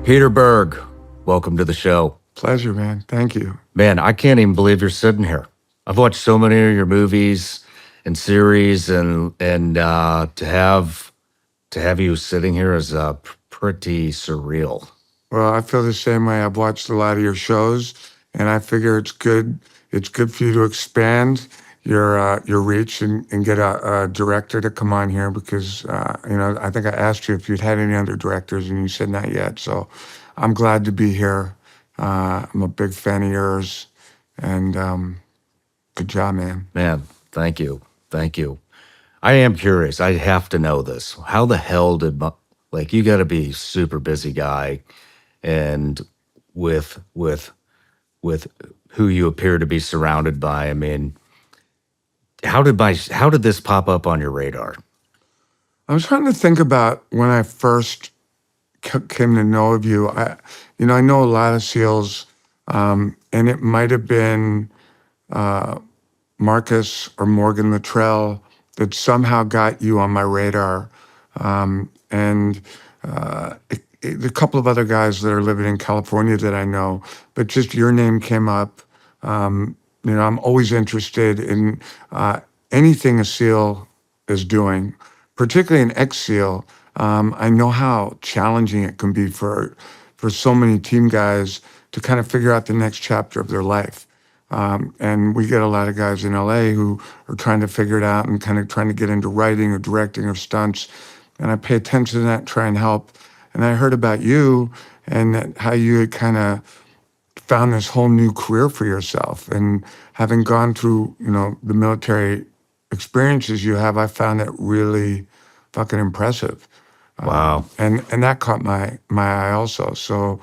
Peter Berg, welcome to the show. Pleasure, man. Thank you. Man, I can't even believe you're sitting here. I've watched so many of your movies and series, and to have you sitting here is pretty surreal. Well, I feel the same way. I've watched a lot of your shows, and I figure it's good. It's good for you to expand your reach and get a director to come on here because I think I asked you if you'd had any other directors, and you said not yet. So I'm glad to be here. I'm a big fan of yours, and good job, man. Man, thank you, thank you. I am curious. I have to know this. How the hell did you got to be a super busy guy, and with who you appear to be surrounded by. I mean, how did this pop up on your radar? I was trying to think about when I first came to know of you. I know a lot of SEALs, and it might have been Marcus or Morgan Luttrell that somehow got you on my radar, and a couple of other guys that are living in California that I know, but just your name came up. I'm always interested in anything a SEAL is doing, particularly an ex-SEAL. I know how challenging it can be for so many team guys to kind of figure out the next chapter of their life. And we get a lot of guys in LA who are trying to figure it out and kind of trying to get into writing or directing or stunts. And I pay attention to that, try and help. And I heard about you and how you had kind of found this whole new career for yourself. And having gone through, the military experiences you have, I found it really fucking impressive. Wow. And that caught my eye also. So,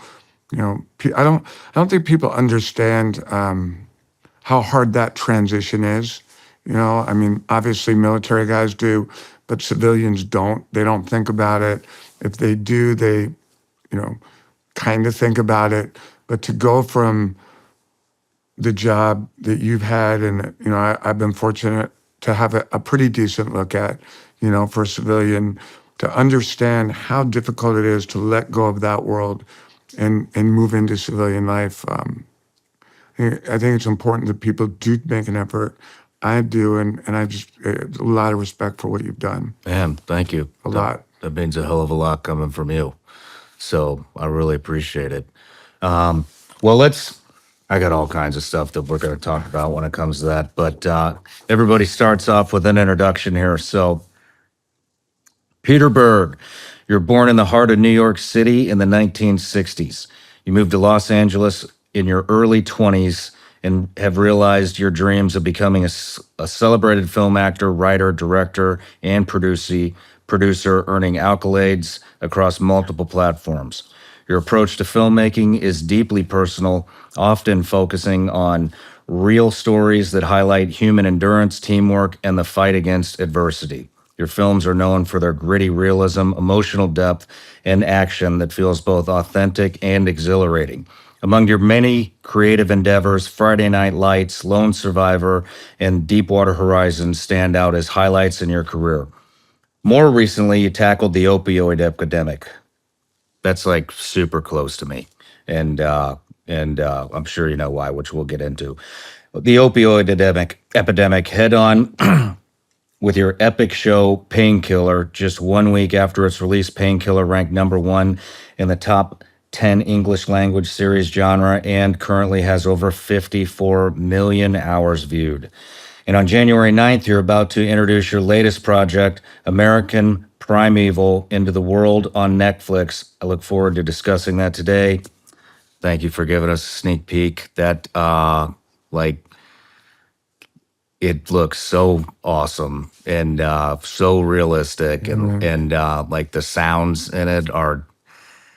I don't think people understand how hard that transition is. I mean, obviously military guys do, but civilians don't. They don't think about it. If they do, they, kind of think about it. But to go from the job that you've had, and, I've been fortunate to have a pretty decent look at, for a civilian, to understand how difficult it is to let go of that world and move into civilian life. I think it's important that people do make an effort. I do, and I just a lot of respect for what you've done. Man, thank you. A lot. That means a hell of a lot coming from you. So I really appreciate it. I got all kinds of stuff that we're going to talk about when it comes to that. But everybody starts off with an introduction here. So, Peter Berg, you're born in the heart of New York City in the 1960s. You moved to Los Angeles in your early 20s and have realized your dreams of becoming a celebrated film actor, writer, director, and producer, earning accolades across multiple platforms. Your approach to filmmaking is deeply personal, often focusing on real stories that highlight human endurance, teamwork, and the fight against adversity. Your films are known for their gritty realism, emotional depth, and action that feels both authentic and exhilarating. Among your many creative endeavors, Friday Night Lights, Lone Survivor, and Deepwater Horizon stand out as highlights in your career. More recently, you tackled the opioid epidemic. That's like super close to me, and I'm sure you know why, which we'll get into. The opioid epidemic head on with your epic show Painkiller. Just 1 week after its release, Painkiller ranked #1 in the top 10 English language series genre and currently has over 54 million hours viewed. And on January 9th, you're about to introduce your latest project, American Primeval, into the world on Netflix. I look forward to discussing that today. Thank you for giving us a sneak peek. That, it looks so awesome and so realistic, and like the sounds in it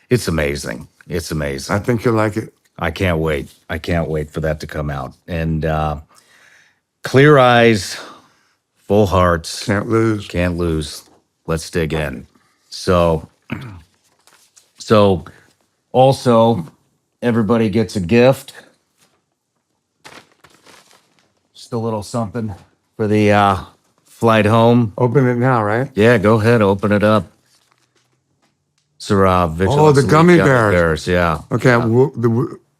it's amazing. It's amazing. I think you'll like it. I can't wait. I can't wait for that to come out. And clear eyes, full hearts. Can't lose. Can't lose. Let's dig in. So also, everybody gets a gift. Just a little something for the flight home. Open it now, right? Yeah, go ahead, open it up. Oh, the gummy bears. bears. Yeah. Okay,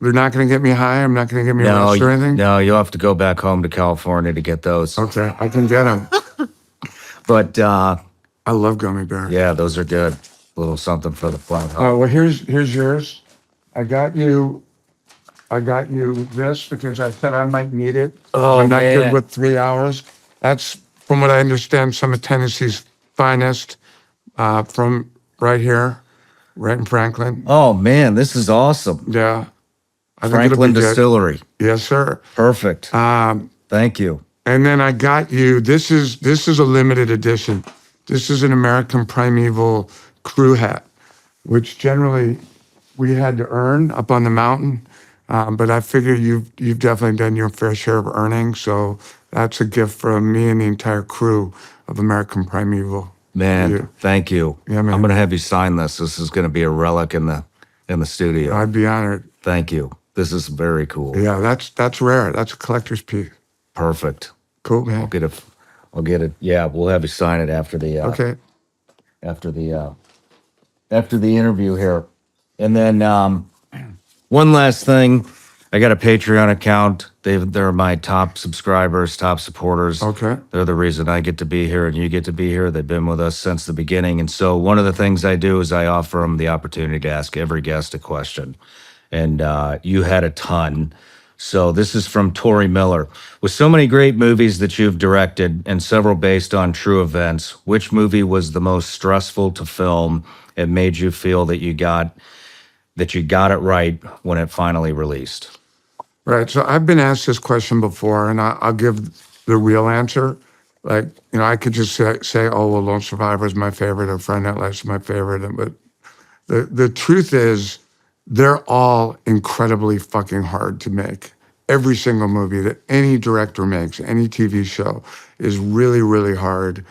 they're not going to get me high. I'm not going to get me arrested or anything. No, you'll have to go back home to California to get those. Okay, I can get them. But I love gummy bears. yeah, those are good. A little something for the fun. Well, here's yours. I got you this because I said I might need it. Oh, I'm not man. good with 3 hours. That's, from what I understand, some of Tennessee's finest, from right here, right in Franklin. Oh man, this is awesome. Yeah. I think it'll Franklin be good. Distillery. Yes, sir. Perfect. Thank you. And then I got you, this is a limited edition. This is an American Primeval crew hat, which generally we had to earn up on the mountain. But I figure you've definitely done your fair share of earning. So that's a gift from me and the entire crew of American Primeval. Man, Yeah. thank you. Yeah, man. I'm gonna have you sign this. This is gonna be a relic in the studio. I'd be honored. Thank you. This is very cool. Yeah, that's rare. That's a collector's piece. Perfect. Cool, man. I'll get it. Yeah, we'll have you sign it after the Okay. after the interview here. And then one last thing, I got a Patreon account. They're my top subscribers, top supporters. Okay. They're the reason I get to be here and you get to be here. They've been with us since the beginning. And so one of the things I do is I offer them the opportunity to ask every guest a question. And you had a ton. So this is from Tori Miller. With so many great movies that you've directed and several based on true events, which movie was the most stressful to film and made you feel that you got it right when it finally released? Right. So I've been asked this question before, and I'll give the real answer. Like, I could just say, oh, well, Lone Survivor is my favorite, or Friday Night Lights is my favorite. But the truth is, they're all incredibly fucking hard to make. Every single movie that any director makes, any TV show, is really, really hard.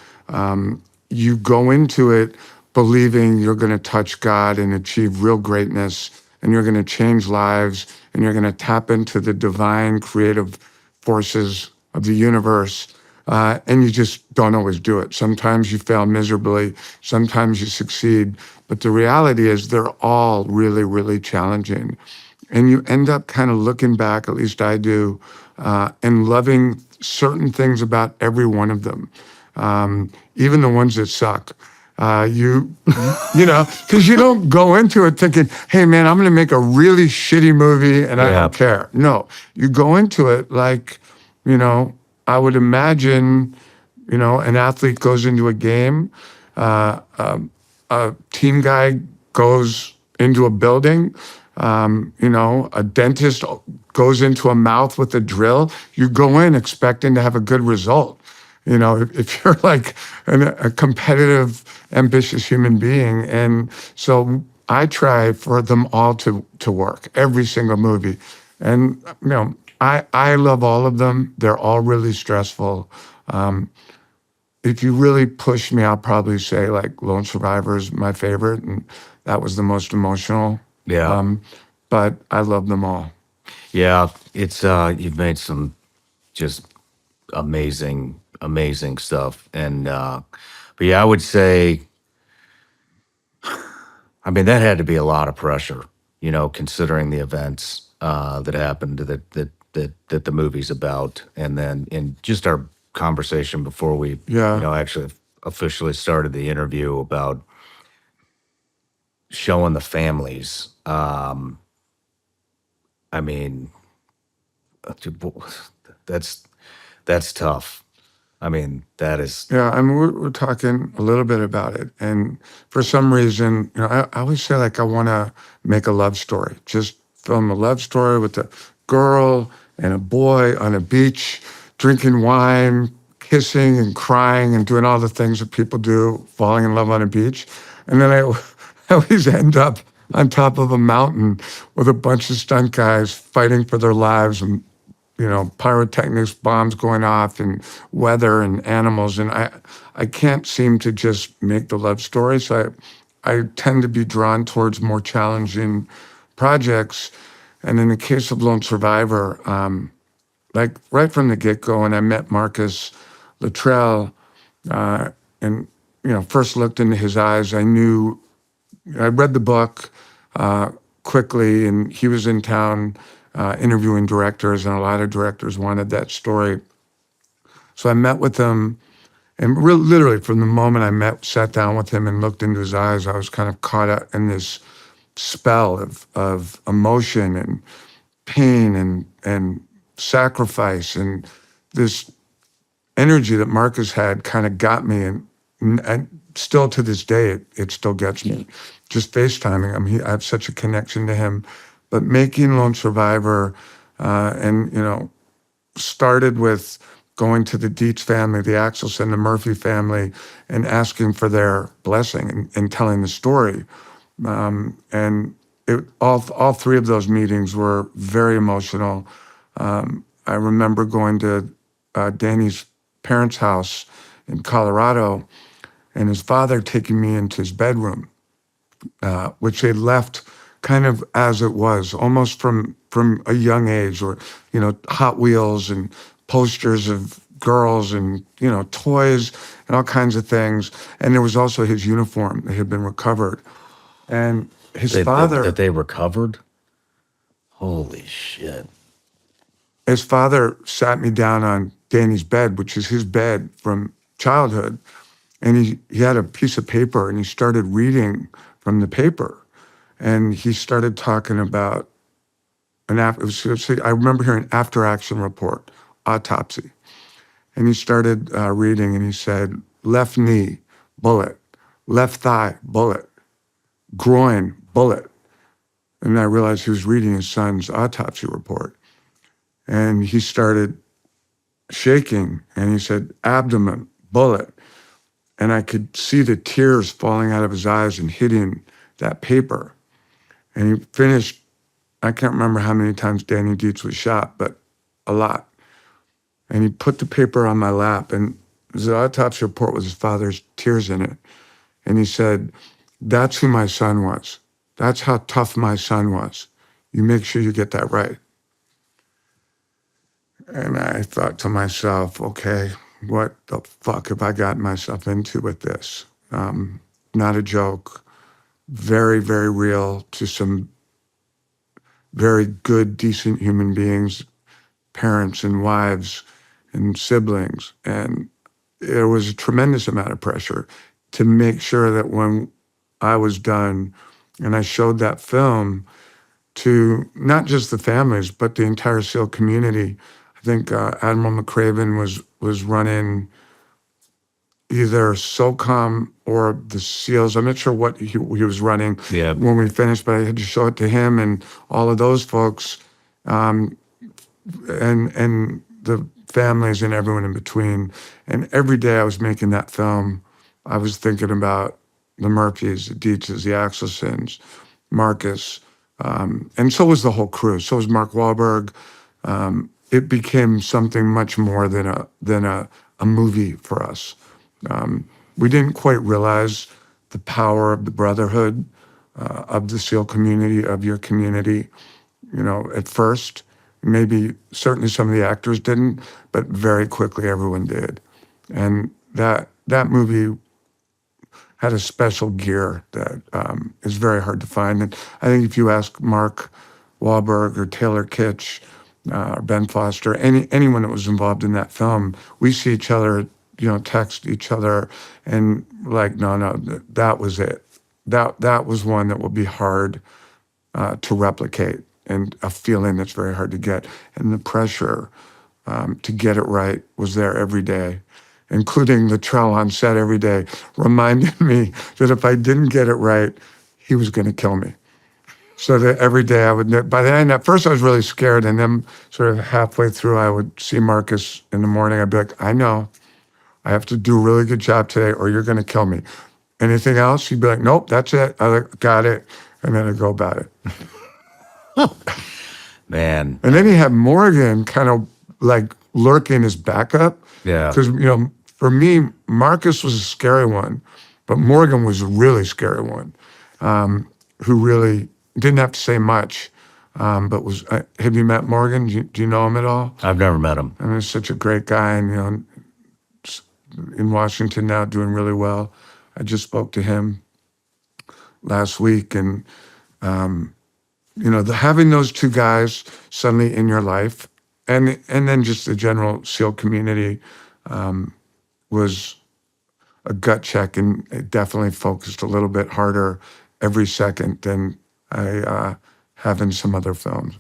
You go into it believing you're going to touch God and achieve real greatness, and you're going to change lives, and you're going to tap into the divine creative forces of the universe. And you just don't always do it. Sometimes you fail miserably, sometimes you succeed. But the reality is they're all really, really challenging. And you end up kind of looking back, at least I do, and loving certain things about every one of them, even the ones that suck. Because you don't go into it thinking, hey, man, I'm going to make a really shitty movie and I don't care. No, you go into it like, I would imagine, an athlete goes into a game, a team guy goes into a building, a dentist goes into a mouth with a drill. You go in expecting to have a good result. If you're like a competitive, ambitious human being. And so I try for them all to work, every single movie. And, I love all of them. They're all really stressful. If you really push me, I'll probably say like Lone Survivor is my favorite, and that was the most emotional. Yeah. But I love them all. Yeah, it's you've made some just amazing stuff. And but yeah, I would say, I mean, that had to be a lot of pressure, considering the events that happened that the movie's about. And then in just our conversation before we actually officially started the interview about showing the families. I mean, that's tough. I mean, that is. Yeah, I mean, we're talking a little bit about it. And for some reason, I always say like I want to make a love story. Just film a love story with a girl and a boy on a beach, drinking wine, kissing and crying and doing all the things that people do, falling in love on a beach. And then I always end up on top of a mountain with a bunch of stunt guys fighting for their lives, and pyrotechnics, bombs going off, and weather and animals. And I can't seem to just make the love story. So I tend to be drawn towards more challenging projects. And in the case of Lone Survivor, like right from the get-go, and I met Marcus Luttrell, and first looked into his eyes, I knew I read the book quickly, and he was in town interviewing directors, and a lot of directors wanted that story. So I met with him, and literally from the moment I sat down with him and looked into his eyes, I was kind of caught up in this spell of emotion and pain and sacrifice, and this energy that Marcus had kind of got me, and still to this day, it still gets me. Just FaceTiming him, I have such a connection to him. But making Lone Survivor, and started with going to the Dietz family, the Axelson, the Murphy family, and asking for their blessing and telling the story. And all three of those meetings were very emotional. I remember going to Danny's parents' house in Colorado, and his father taking me into his bedroom, which they left kind of as it was, almost from a young age, or Hot Wheels and posters of girls and toys and all kinds of things. And there was also his uniform that had been recovered, and his father that they recovered. Holy shit! His father sat me down on Danny's bed, which is his bed from childhood, and he had a piece of paper, and he started reading from the paper, and he started talking about I remember hearing after action report, autopsy, and he started reading, and he said, left knee, bullet, left thigh, bullet, groin, bullet. And I realized he was reading his son's autopsy report. And he started shaking, and he said, abdomen, bullet. And I could see the tears falling out of his eyes and hitting that paper. And he finished, I can't remember how many times Danny Dietz was shot, but a lot. And he put the paper on my lap, and the autopsy report was his father's tears in it. And he said, that's who my son was. That's how tough my son was. You make sure you get that right. And I thought to myself, okay, what the fuck have I gotten myself into with this? Not a joke. Very, very real to some very good, decent human beings, parents and wives and siblings. And there was a tremendous amount of pressure to make sure that when I was done and I showed that film to not just the families, but the entire SEAL community. I think Admiral McCraven was running either SOCOM or the SEALs. I'm not sure what he was running when we finished, but I had to show it to him and all of those folks, and the families and everyone in between. And every day I was making that film, I was thinking about the Murphys, the Dietzes, the Axelsons, Marcus, and so was the whole crew. So was Mark Wahlberg. It became something much more than a movie for us. We didn't quite realize the power of the brotherhood, of the SEAL community, of your community, at first. Maybe certainly some of the actors didn't, but very quickly everyone did. And that movie had a special gear that is very hard to find. And I think if you ask Mark Wahlberg or Taylor Kitsch, or Ben Foster, anyone that was involved in that film, we see each other, text each other, and like, no, that was it. That was one that will be hard to replicate, and a feeling that's very hard to get. And the pressure to get it right was there every day, including the Trell on set every day, reminding me that if I didn't get it right, he was going to kill me. So that every day I would, by the end, at first I was really scared, and then sort of halfway through I would see Marcus in the morning. I'd be like, I know, I have to do a really good job today or you're going to kill me. Anything else? He'd be like, nope, that's it. I got it. And then I'd go about it. Man. And then he had Morgan kind of like lurking as backup. Yeah. Because, for me, Marcus was a scary one, but Morgan was a really scary one, who really didn't have to say much, but was, have you met Morgan? Do you know him at all? I've never met him. I mean, he's such a great guy, and, in Washington now doing really well. I just spoke to him. last week, and having those two guys suddenly in your life, and then just the general SEAL community, was a gut check, and it definitely focused a little bit harder every second than I have in some other films.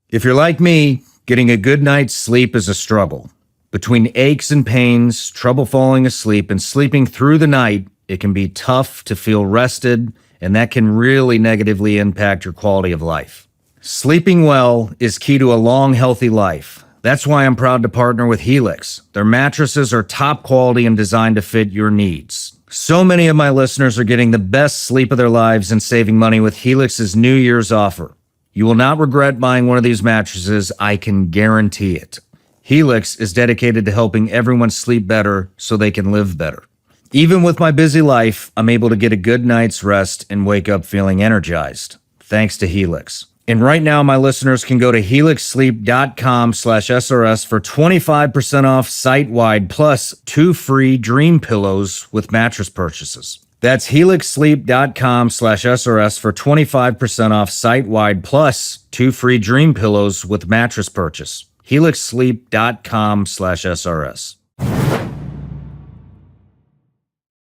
If you're like me, getting a good night's sleep is a struggle. Between aches and pains, trouble falling asleep, and sleeping through the night, it can be tough to feel rested, and that can really negatively impact your quality of life. Sleeping well is key to a long, healthy life. That's why I'm proud to partner with Helix. Their mattresses are top quality and designed to fit your needs. So many of my listeners are getting the best sleep of their lives and saving money with Helix's New Year's offer. You will not regret buying one of these mattresses, I can guarantee it. Helix is dedicated to helping everyone sleep better so they can live better. Even with my busy life, I'm able to get a good night's rest and wake up feeling energized, thanks to Helix. And right now, my listeners can go to helixsleep.com/SRS for 25% off site-wide plus 2 free dream pillows with mattress purchases. That's helixsleep.com/SRS for 25% off site-wide plus 2 free dream pillows with mattress purchase. helixsleep.com/SRS.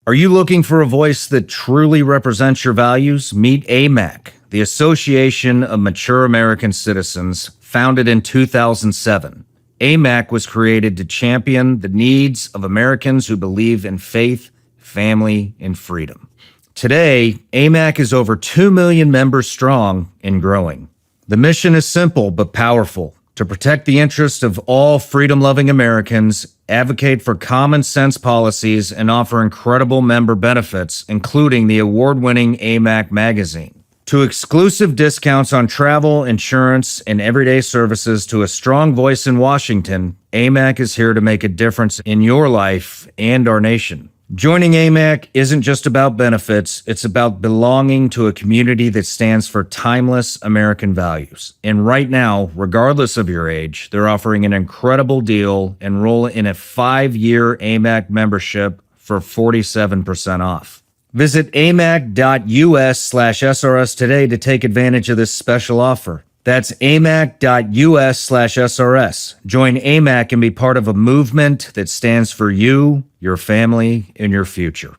Are you looking for a voice that truly represents your values? Meet AMAC, the Association of Mature American Citizens, founded in 2007. AMAC was created to champion the needs of Americans who believe in faith, family, and freedom. Today, AMAC is over 2 million members strong and growing. The mission is simple but powerful: to protect the interests of all freedom-loving Americans, advocate for common sense policies, and offer incredible member benefits, including the award-winning AMAC magazine. To exclusive discounts on travel, insurance, and everyday services, to a strong voice in Washington, AMAC is here to make a difference in your life and our nation. Joining AMAC isn't just about benefits, it's about belonging to a community that stands for timeless American values. And right now, regardless of your age, they're offering an incredible deal. Enroll in a 5-year AMAC membership for 47% off. Visit amac.us/SRS today to take advantage of this special offer. That's amac.us/SRS. Join AMAC and be part of a movement that stands for you, your family, and your future.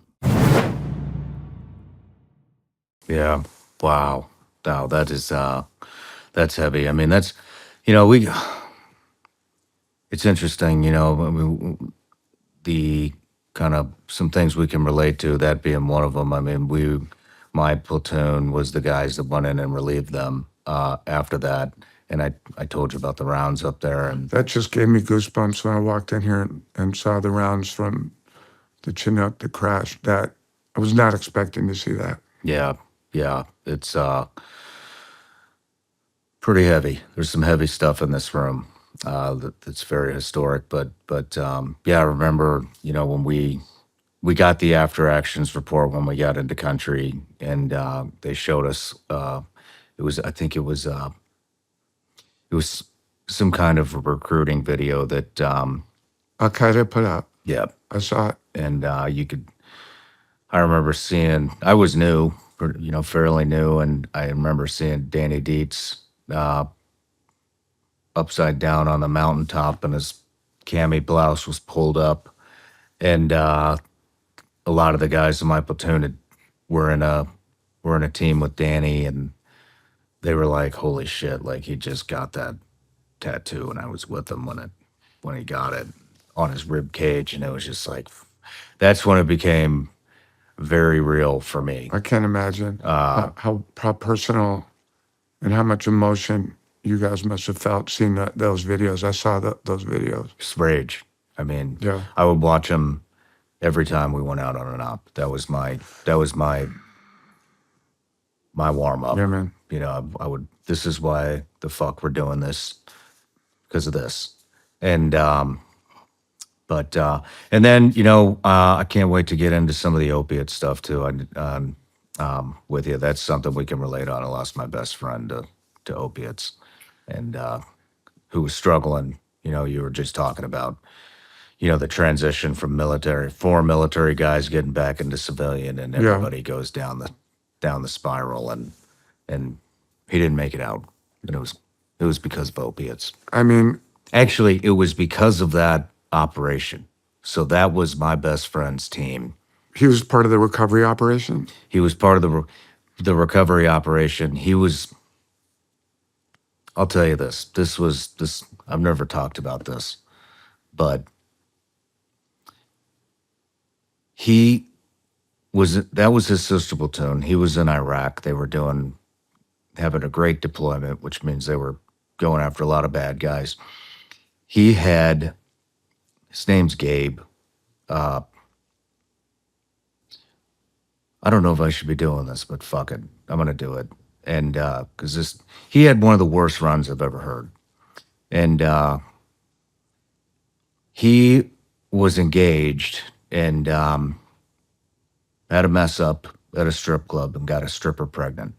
Yeah. Wow. Wow. That's heavy. I mean, it's interesting, the kind of some things we can relate to, that being one of them. I mean, my platoon was the guys that went in and relieved them after that. And I told you about the rounds up there. And that just gave me goosebumps when I walked in here and saw the rounds from the Chinook that crashed. That I was not expecting to see that. Yeah. It's pretty heavy. There's some heavy stuff in this room that's very historic. But I remember, when we got the after actions report when we got into country, and they showed us. It was some kind of recruiting video that Al-Qaeda put up. Yeah, I saw it. And I remember seeing, I was new, fairly new, and I remember seeing Danny Dietz upside down on the mountaintop, and his cami blouse was pulled up, and a lot of the guys in my platoon were in a team with Danny, and they were like, "Holy shit!" Like, he just got that tattoo, and I was with him when he got it on his rib cage, and it was just like, that's when it became very real for me. I can't imagine how personal and how much emotion you guys must have felt seeing those videos. I saw those videos. It's rage. I mean, yeah. I would watch them every time we went out on an op. That was my warm up. Yeah, man. I would. This is why the fuck we're doing this, because of this, and then I can't wait to get into some of the opiate stuff too. With you, that's something we can relate on. I lost my best friend to opiates, and who was struggling. You were just talking about, the transition from foreign military guys getting back into civilian, and Yeah. everybody goes down the spiral, and he didn't make it out, and it was because of opiates. I mean, Actually, it was because of that operation. So that was my best friend's team. he was part of the recovery operation. He was part of the recovery operation. I'll tell you this. I've never talked about this, but that was his sister platoon. He was in Iraq. They were having a great deployment, which means they were going after a lot of bad guys. His name's Gabe. I don't know if I should be doing this, but fuck it. I'm going to do it. And because he had one of the worst runs I've ever heard. And he was engaged and had a mess up at a strip club and got a stripper pregnant.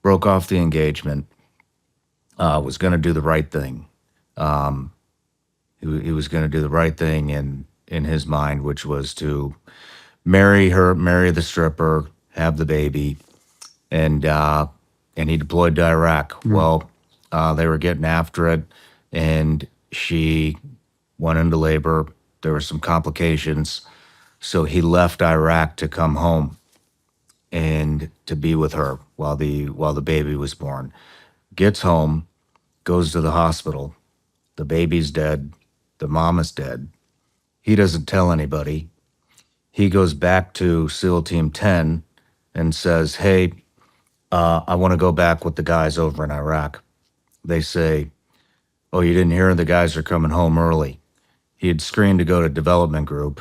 Broke off the engagement. Was going to do the right thing. He was going to do the right thing in his mind, which was to marry the stripper, have the baby, and he deployed to Iraq. Well, they were getting after it, and she went into labor. There were some complications, so he left Iraq to come home and to be with her while the baby was born. Gets home, goes to the hospital. The baby's dead. The mom is dead. He doesn't tell anybody. He goes back to SEAL Team 10 and says, hey, I want to go back with the guys over in Iraq. They say, oh, you didn't hear the guys are coming home early. He had screened to go to development group,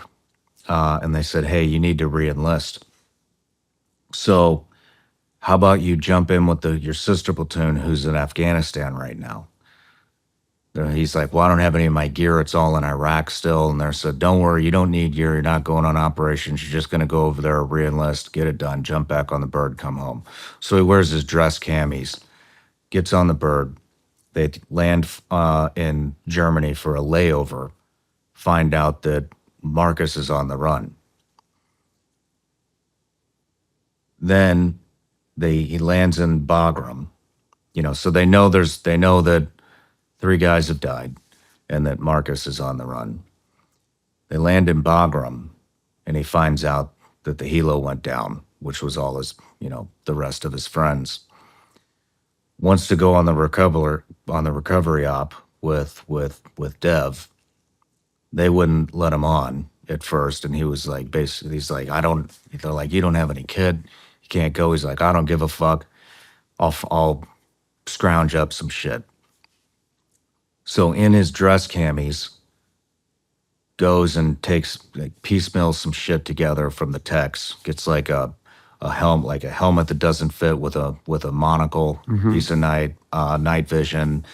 and they said, hey, you need to re-enlist. So how about you jump in with your sister platoon who's in Afghanistan right now? He's like, well, I don't have any of my gear. It's all in Iraq still. And they said, don't worry, you don't need gear. You're not going on operations. You're just going to go over there, re-enlist, get it done, jump back on the Bird, come home. So he wears his dress camis, gets on the Bird. They land in Germany for a layover, find out that Marcus is on the run. Then he lands in Bagram, so they know that 3 guys have died and that Marcus is on the run. They land in Bagram, and he finds out that the helo went down, which was all his, the rest of his friends. Wants to go on the recovery op with Dev. They wouldn't let him on at first, and he was like, basically, he's like, they're like, you don't have any kid, you can't go. He's like, I don't give a fuck. I'll scrounge up some shit. So in his dress camis, goes and takes piecemeals some shit together from the techs. Gets like a helmet that doesn't fit with a monocle, piece of night vision,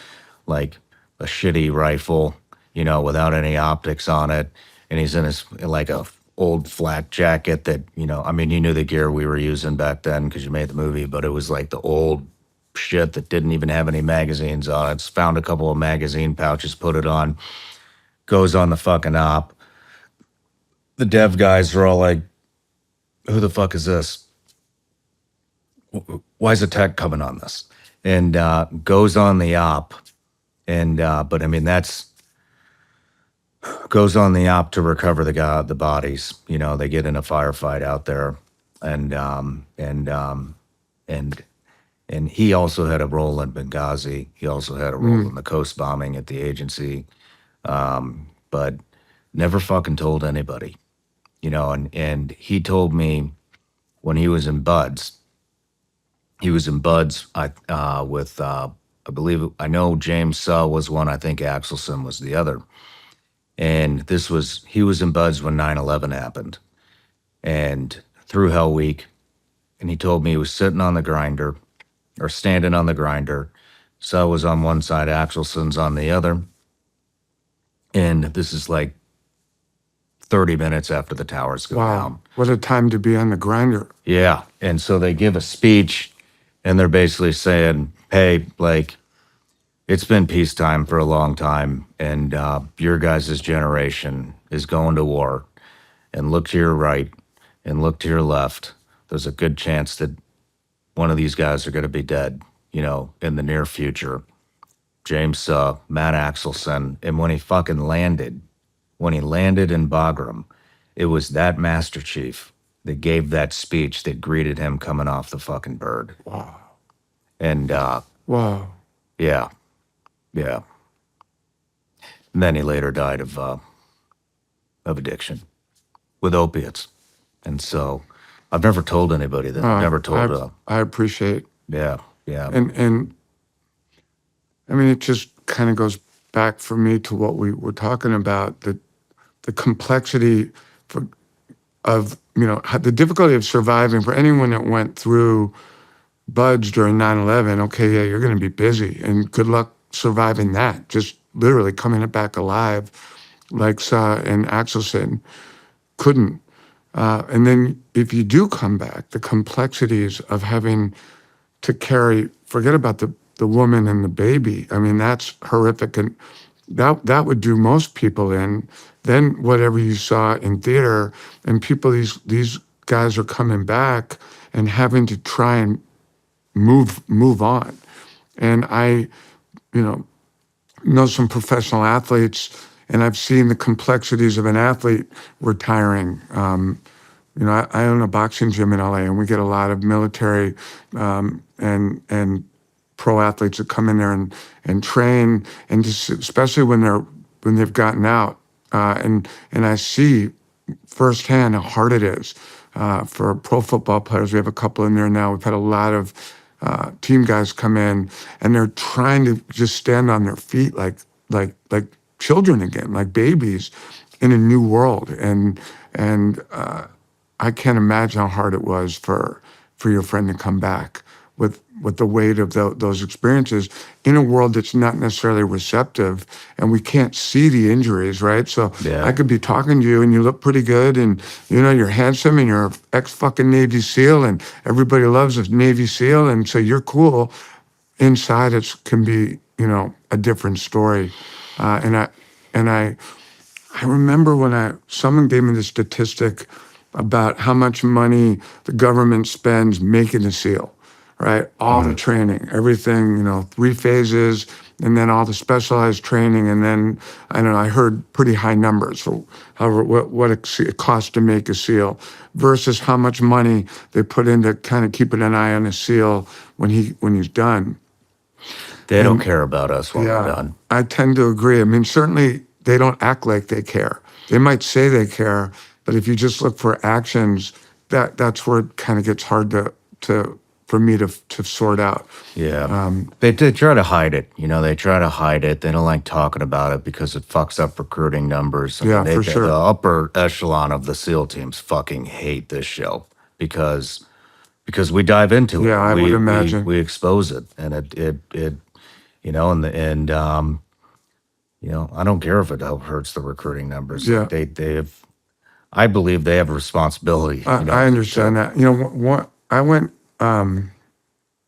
like a shitty rifle, without any optics on it. And he's in a old flak jacket that, you knew the gear we were using back then because you made the movie, but it was like the old shit that didn't even have any magazines on it. Found a couple of magazine pouches, put it on, goes on the fucking op. The dev guys are all like, who the fuck is this? Why is a tech coming on this? And goes on the op. And goes on the op to recover the bodies. They get in a firefight out there, and he also had a role in Benghazi. He also had a role in the coast bombing at the agency, but never fucking told anybody, and he told me when he was in Buds. He was in Buds with, I know James Suh was one, I think Axelson was the other. And he was in Buds when 9/11 happened and through Hell Week. And he told me he was sitting on the grinder or standing on the grinder. Suh was on one side, Axelson's on the other. And this is like 30 minutes after the towers go down. What a time to be on the grinder. Yeah. And so they give a speech and they're basically saying, hey, it's been peacetime for a long time, and your guys' generation is going to war and look to your right and look to your left, there's a good chance that one of these guys are going to be dead, in the near future. James Matt Axelson. And when he landed in Bagram, it was that Master Chief that gave that speech that greeted him coming off the fucking bird. Wow. And Wow. yeah. And then he later died of addiction with opiates. And so I've never told anybody that. Never told. I appreciate. Yeah. And I mean, it just kind of goes back for me to what we were talking about, the complexity of the difficulty of surviving for anyone that went through buds during 9/11. Okay, yeah, you're going to be busy, and good luck surviving that. Just literally coming back alive, like and Axelson couldn't. And then if you do come back, the complexities of having to carry, forget about the woman and the baby. I mean, that's horrific. And that would do most people in. Then whatever you saw in theater, and people, these guys are coming back and having to try and move on. And I, know some professional athletes, and I've seen the complexities of an athlete retiring. I own a boxing gym in LA, and we get a lot of military and pro athletes that come in there and train, and just, especially when they've gotten out, and I see firsthand how hard it is for pro football players. We have a couple in there now. We've had a lot of team guys come in, and they're trying to just stand on their feet like children again, like babies in a new world, and I can't imagine how hard it was for your friend to come back with the weight of those experiences in a world that's not necessarily receptive, and we can't see the injuries, right? So Yeah. I could be talking to you, and you look pretty good, and you're handsome, and you're ex-fucking Navy SEAL, and everybody loves a Navy SEAL, and so you're cool. Inside, it can be a different story, and I remember when someone gave me the statistic about how much money the government spends making a SEAL, right? All the training, everything, 3 phases, and then all the specialized training, and then I heard pretty high numbers for what it costs to make a SEAL versus how much money they put into kind of keeping an eye on a SEAL when he's done. They don't care about us when we're done. I tend to agree. I mean, certainly they don't act like they care. They might say they care, but if you just look for actions, that's where it kind of gets hard for me to sort out. Yeah. They try to hide it. They try to hide it. They don't like talking about it because it fucks up recruiting numbers. For sure. The upper echelon of the SEAL teams fucking hate this show because we dive into it. Yeah, I would imagine. We expose it, and it I don't care if it hurts the recruiting numbers. Yeah. I believe they have a responsibility. I understand that.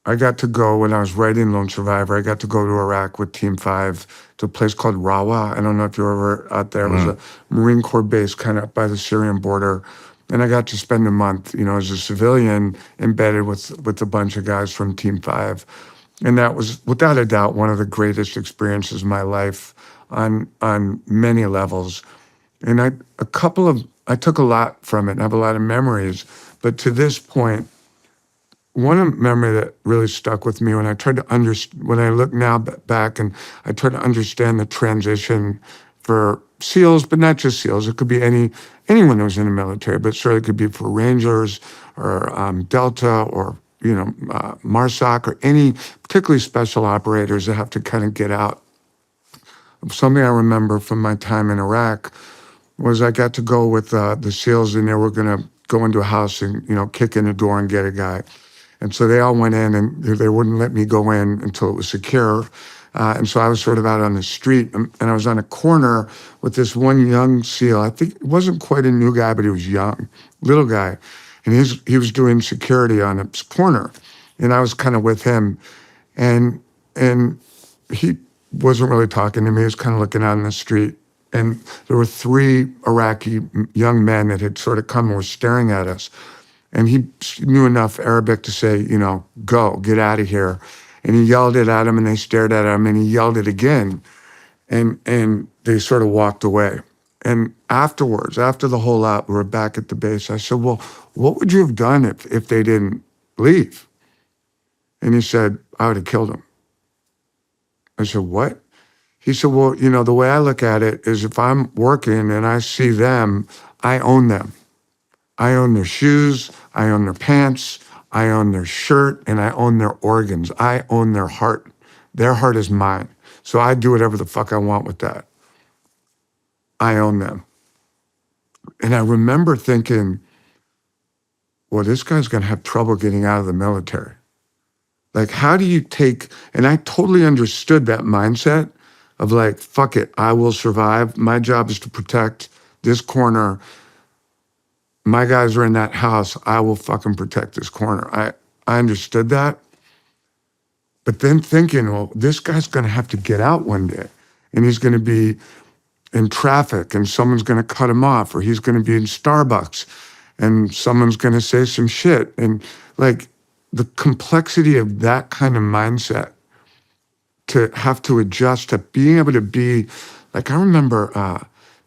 I got to go when I was writing Lone Survivor. I got to go to Iraq with Team 5 to a place called Rawa. I don't know if you were ever out there. It was a Marine Corps base kind of by the Syrian border. And I got to spend a month, as a civilian embedded with a bunch of guys from Team 5. And that was, without a doubt, one of the greatest experiences of my life on many levels. And I took a lot from it and I have a lot of memories. But to this point, one memory that really stuck with me when I tried to when I look now back and I try to understand the transition for SEALs, but not just SEALs. It could be anyone that was in the military, but certainly it could be for Rangers or Delta or MARSOC or any particularly special operators that have to kind of get out. Something I remember from my time in Iraq was I got to go with the SEALs, and they were going to go into a house and kick in the door and get a guy. And so they all went in, and they wouldn't let me go in until it was secure. And so I was sort of out on the street, and I was on a corner with this one young SEAL. I think it wasn't quite a new guy, but he was young, little guy. And he was doing security on a corner, and I was kind of with him. And he wasn't really talking to me. He was kind of looking out on the street. And there were 3 Iraqi young men that had sort of come and were staring at us. And he knew enough Arabic to say, you know, go, get out of here. And he yelled it at him, and they stared at him, and he yelled it again. And they sort of walked away. And afterwards, after the whole lot, we were back at the base. I said, well, what would you have done if they didn't leave? And he said, I would have killed them. I said, what? He said, well, you know, the way I look at it is if I'm working and I see them, I own them. I own their shoes, I own their pants, I own their shirt, and I own their organs. I own their heart. Their heart is mine. So I do whatever the fuck I want with that. I own them. And I remember thinking, well, this guy's gonna have trouble getting out of the military. Like, how do you take, and I totally understood that mindset of like, fuck it, I will survive. My job is to protect this corner. My guys are in that house. I will fucking protect this corner. I understood that. But then thinking, well, this guy's gonna have to get out one day, and he's gonna be in traffic and someone's gonna cut him off, or he's gonna be in Starbucks and someone's gonna say some shit. And like the complexity of that kind of mindset to have to adjust to being able to be, like I remember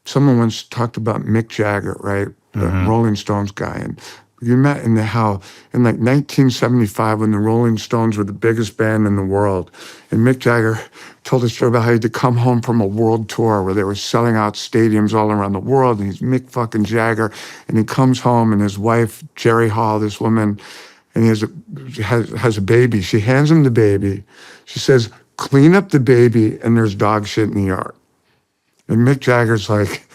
someone once talked about Mick Jagger, right? The Rolling Stones guy. And you met in how in like 1975 when the Rolling Stones were the biggest band in the world. And Mick Jagger told a story about how he had to come home from a world tour where they were selling out stadiums all around the world. And he's Mick fucking Jagger. And he comes home and his wife, Jerry Hall, this woman, and he has a baby. She hands him the baby. She says, clean up the baby and there's dog shit in the yard. And Mick Jagger's like,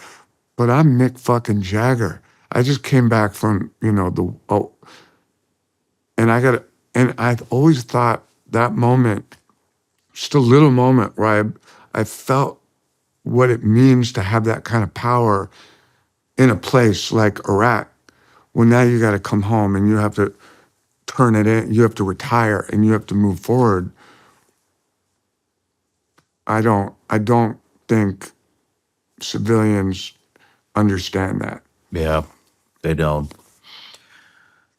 but I'm Mick fucking Jagger. I just came back from, you know, and I've always thought that moment, just a little moment where I felt what it means to have that kind of power in a place like Iraq. Well, now you got to come home and you have to turn it in, you have to retire and you have to move forward. I don't think civilians understand that. Yeah, they don't.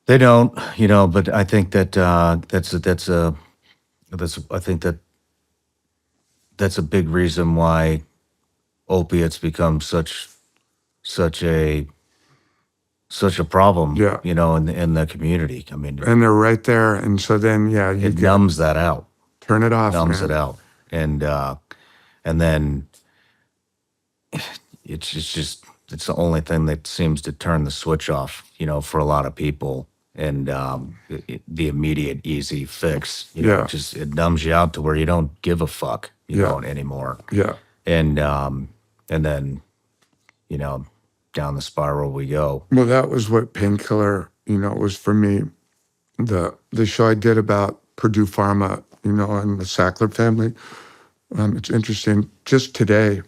They don't, you know, but I think that that's a big reason why opiates become such a problem, Yeah. you know, in the community. I mean, And they're right there. And so then, yeah, you it numbs that out, turn it off, numbs man. it out, and then it's just it's the only thing that seems to turn the switch off, you know, for a lot of people. And the immediate easy fix, you know, Yeah. just it numbs you out to where you don't give a fuck, you Yeah. know, anymore. Yeah. And then, you know, down the spiral we go. Well, that was what Painkiller, you know, was for me. The show I did about Purdue Pharma, you know, and the Sackler family. It's interesting. Just today,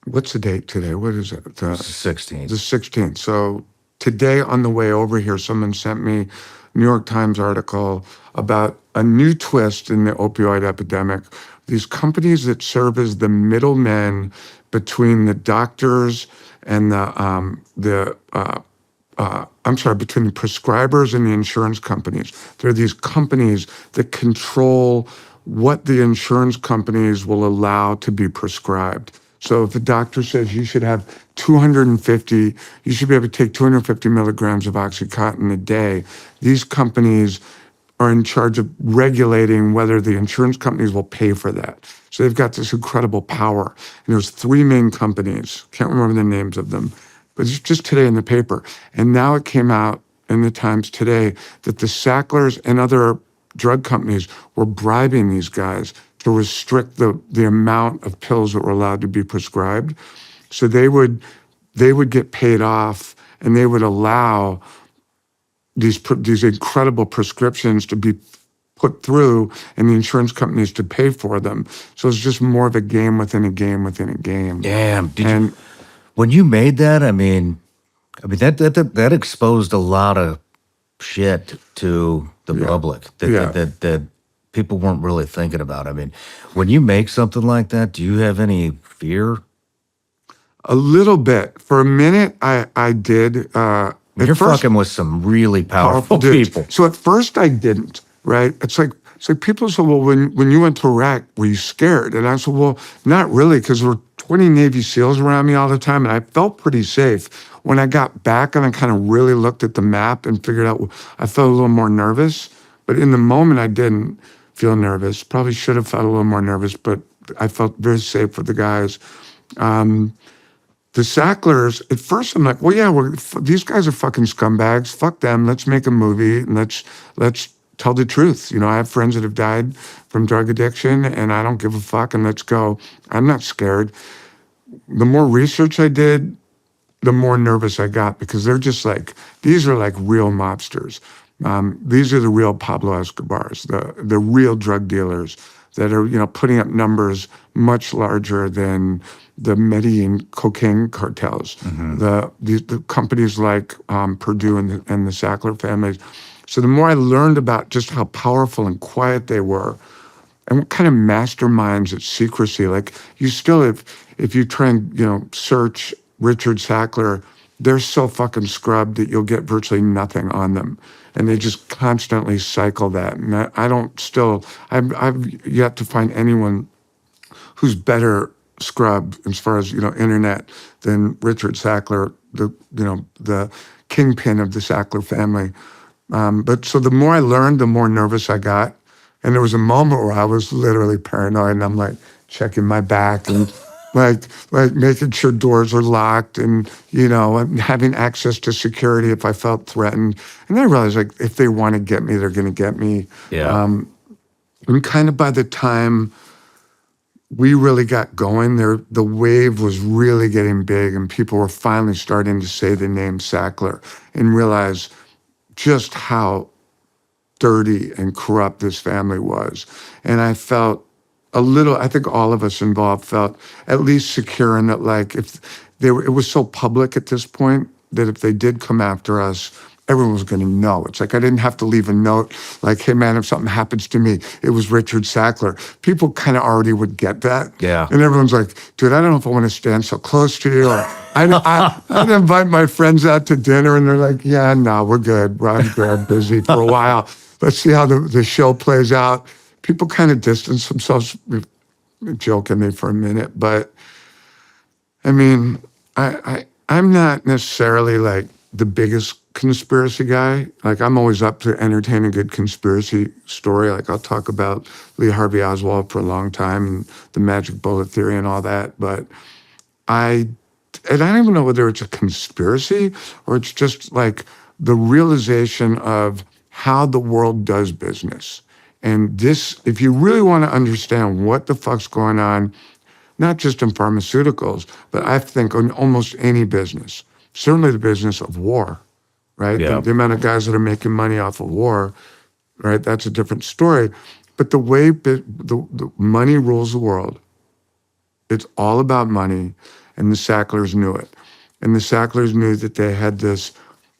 what's the date today? What is it? It's the 16th. The 16th. So today on the way over here, someone sent me a New York Times article about a new twist in the opioid epidemic. These companies that serve as the middlemen between the doctors and between the prescribers and the insurance companies. There are these companies that control what the insurance companies will allow to be prescribed. So if a doctor says you should have 250, you should be able to take 250 milligrams of Oxycontin a day, these companies are in charge of regulating whether the insurance companies will pay for that. So they've got this incredible power. And there's 3 main companies, can't remember the names of them, but it's just today in the paper. And now it came out in the Times today that the Sacklers and other drug companies were bribing these guys to restrict the amount of pills that were allowed to be prescribed. So they would get paid off and they would allow these incredible prescriptions to be put through and the insurance companies to pay for them. So it's just more of a game within a game within a game. Damn, when you made that, I mean that exposed a lot of shit to the public that people weren't really thinking about. I mean, when you make something like that, do you have any fear? A little bit. For a minute, I did. You're fucking with some really powerful dudes. people. So at first I didn't, right? It's like people say, well, when you went to Iraq, were you scared? And I said, well, not really, because there were 20 Navy SEALs around me all the time, and I felt pretty safe. When I got back and I kind of really looked at the map and figured out, I felt a little more nervous. But in the moment, I didn't feel nervous. Probably should have felt a little more nervous, but I felt very safe with the guys. The Sacklers, at first I'm like, well, yeah, these guys are fucking scumbags. Fuck them. Let's make a movie and let's tell the truth. You know, I have friends that have died from drug addiction, and I don't give a fuck, and let's go. I'm not scared. The more research I did, the more nervous I got, because they're just like, these are like real mobsters. These are the real Pablo Escobars, the real drug dealers that are, you know, putting up numbers much larger than the Medellin cocaine cartels, the companies like Purdue and the Sackler families. So the more I learned about just how powerful and quiet they were, and what kind of masterminds at secrecy, like you still, if you try and, you know, search Richard Sackler, they're so fucking scrubbed that you'll get virtually nothing on them. And they just constantly cycle that. And I've yet to find anyone who's better scrubbed as far as, you know, internet than Richard Sackler, the kingpin of the Sackler family. But so the more I learned, the more nervous I got. And there was a moment where I was literally paranoid, and I'm like checking my back and like making sure doors are locked, and, you know, and having access to security if I felt threatened. And then I realized, like, if they want to get me, they're going to get me. Yeah. And kind of by the time we really got going, the wave was really getting big, and people were finally starting to say the name Sackler and realize just how dirty and corrupt this family was. And I felt I think all of us involved felt at least secure in that, like, it was so public at this point that if they did come after us, everyone was going to know. It's like I didn't have to leave a note like, hey, man, if something happens to me, it was Richard Sackler. People kind of already would get that. Yeah. And everyone's like, dude, I don't know if I want to stand so close to you. Or I'd invite my friends out to dinner, and they're like, yeah, no, we're good. I'm busy for a while. Let's see how the show plays out. People kind of distance themselves, jokingly, for a minute. But, I mean, I'm not necessarily like the biggest conspiracy guy. Like, I'm always up to entertain a good conspiracy story. Like, I'll talk about Lee Harvey Oswald for a long time and the magic bullet theory and all that. But I don't even know whether it's a conspiracy or it's just like the realization of how the world does business. And this, if you really want to understand what the fuck's going on, not just in pharmaceuticals, but I think in almost any business, certainly the business of war, right? Yeah. The amount of guys that are making money off of war, right? That's a different story. But the way the money rules the world, it's all about money, and the Sacklers knew it. And the Sacklers knew that they had this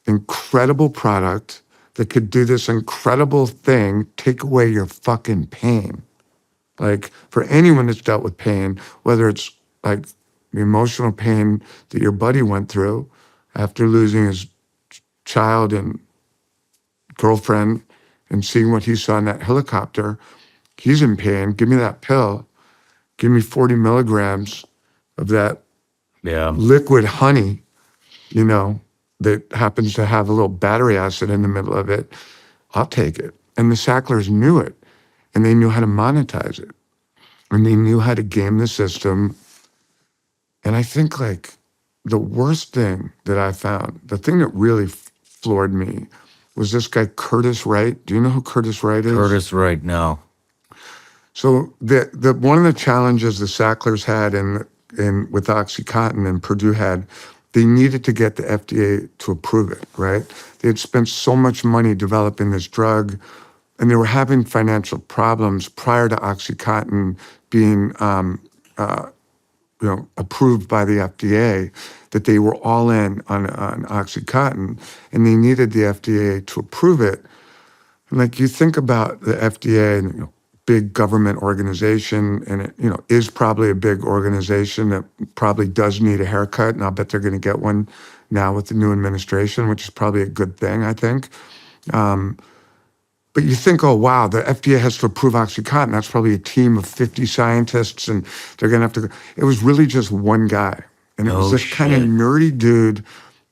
incredible product that could do this incredible thing, take away your fucking pain. Like, for anyone that's dealt with pain, whether it's like the emotional pain that your buddy went through after losing his child and girlfriend and seeing what he saw in that helicopter, he's in pain. Give me that pill. Give me 40 milligrams of that liquid honey, you know, that happens to have a little battery acid in the middle of it. I'll take it. And the Sacklers knew it, and they knew how to monetize it, and they knew how to game the system. And I think, like, the worst thing that I found, the thing that really floored me, was this guy Curtis Wright. Do you know who Curtis Wright is? Curtis Wright, no. So the one of the challenges the Sacklers had with OxyContin and Purdue had, they needed to get the FDA to approve it, right? They had spent so much money developing this drug, and they were having financial problems prior to OxyContin being approved by the FDA, that they were all in on OxyContin, and they needed the FDA to approve it. And, like, you think about the FDA and, big government organization, and it, is probably a big organization that probably does need a haircut, and I'll bet they're going to get one now with the new administration, which is probably a good thing, I think. But you think, oh, wow, the FDA has to approve OxyContin. That's probably a team of 50 scientists, and they're going to have to go. It was really just one guy. And it was this kind of nerdy dude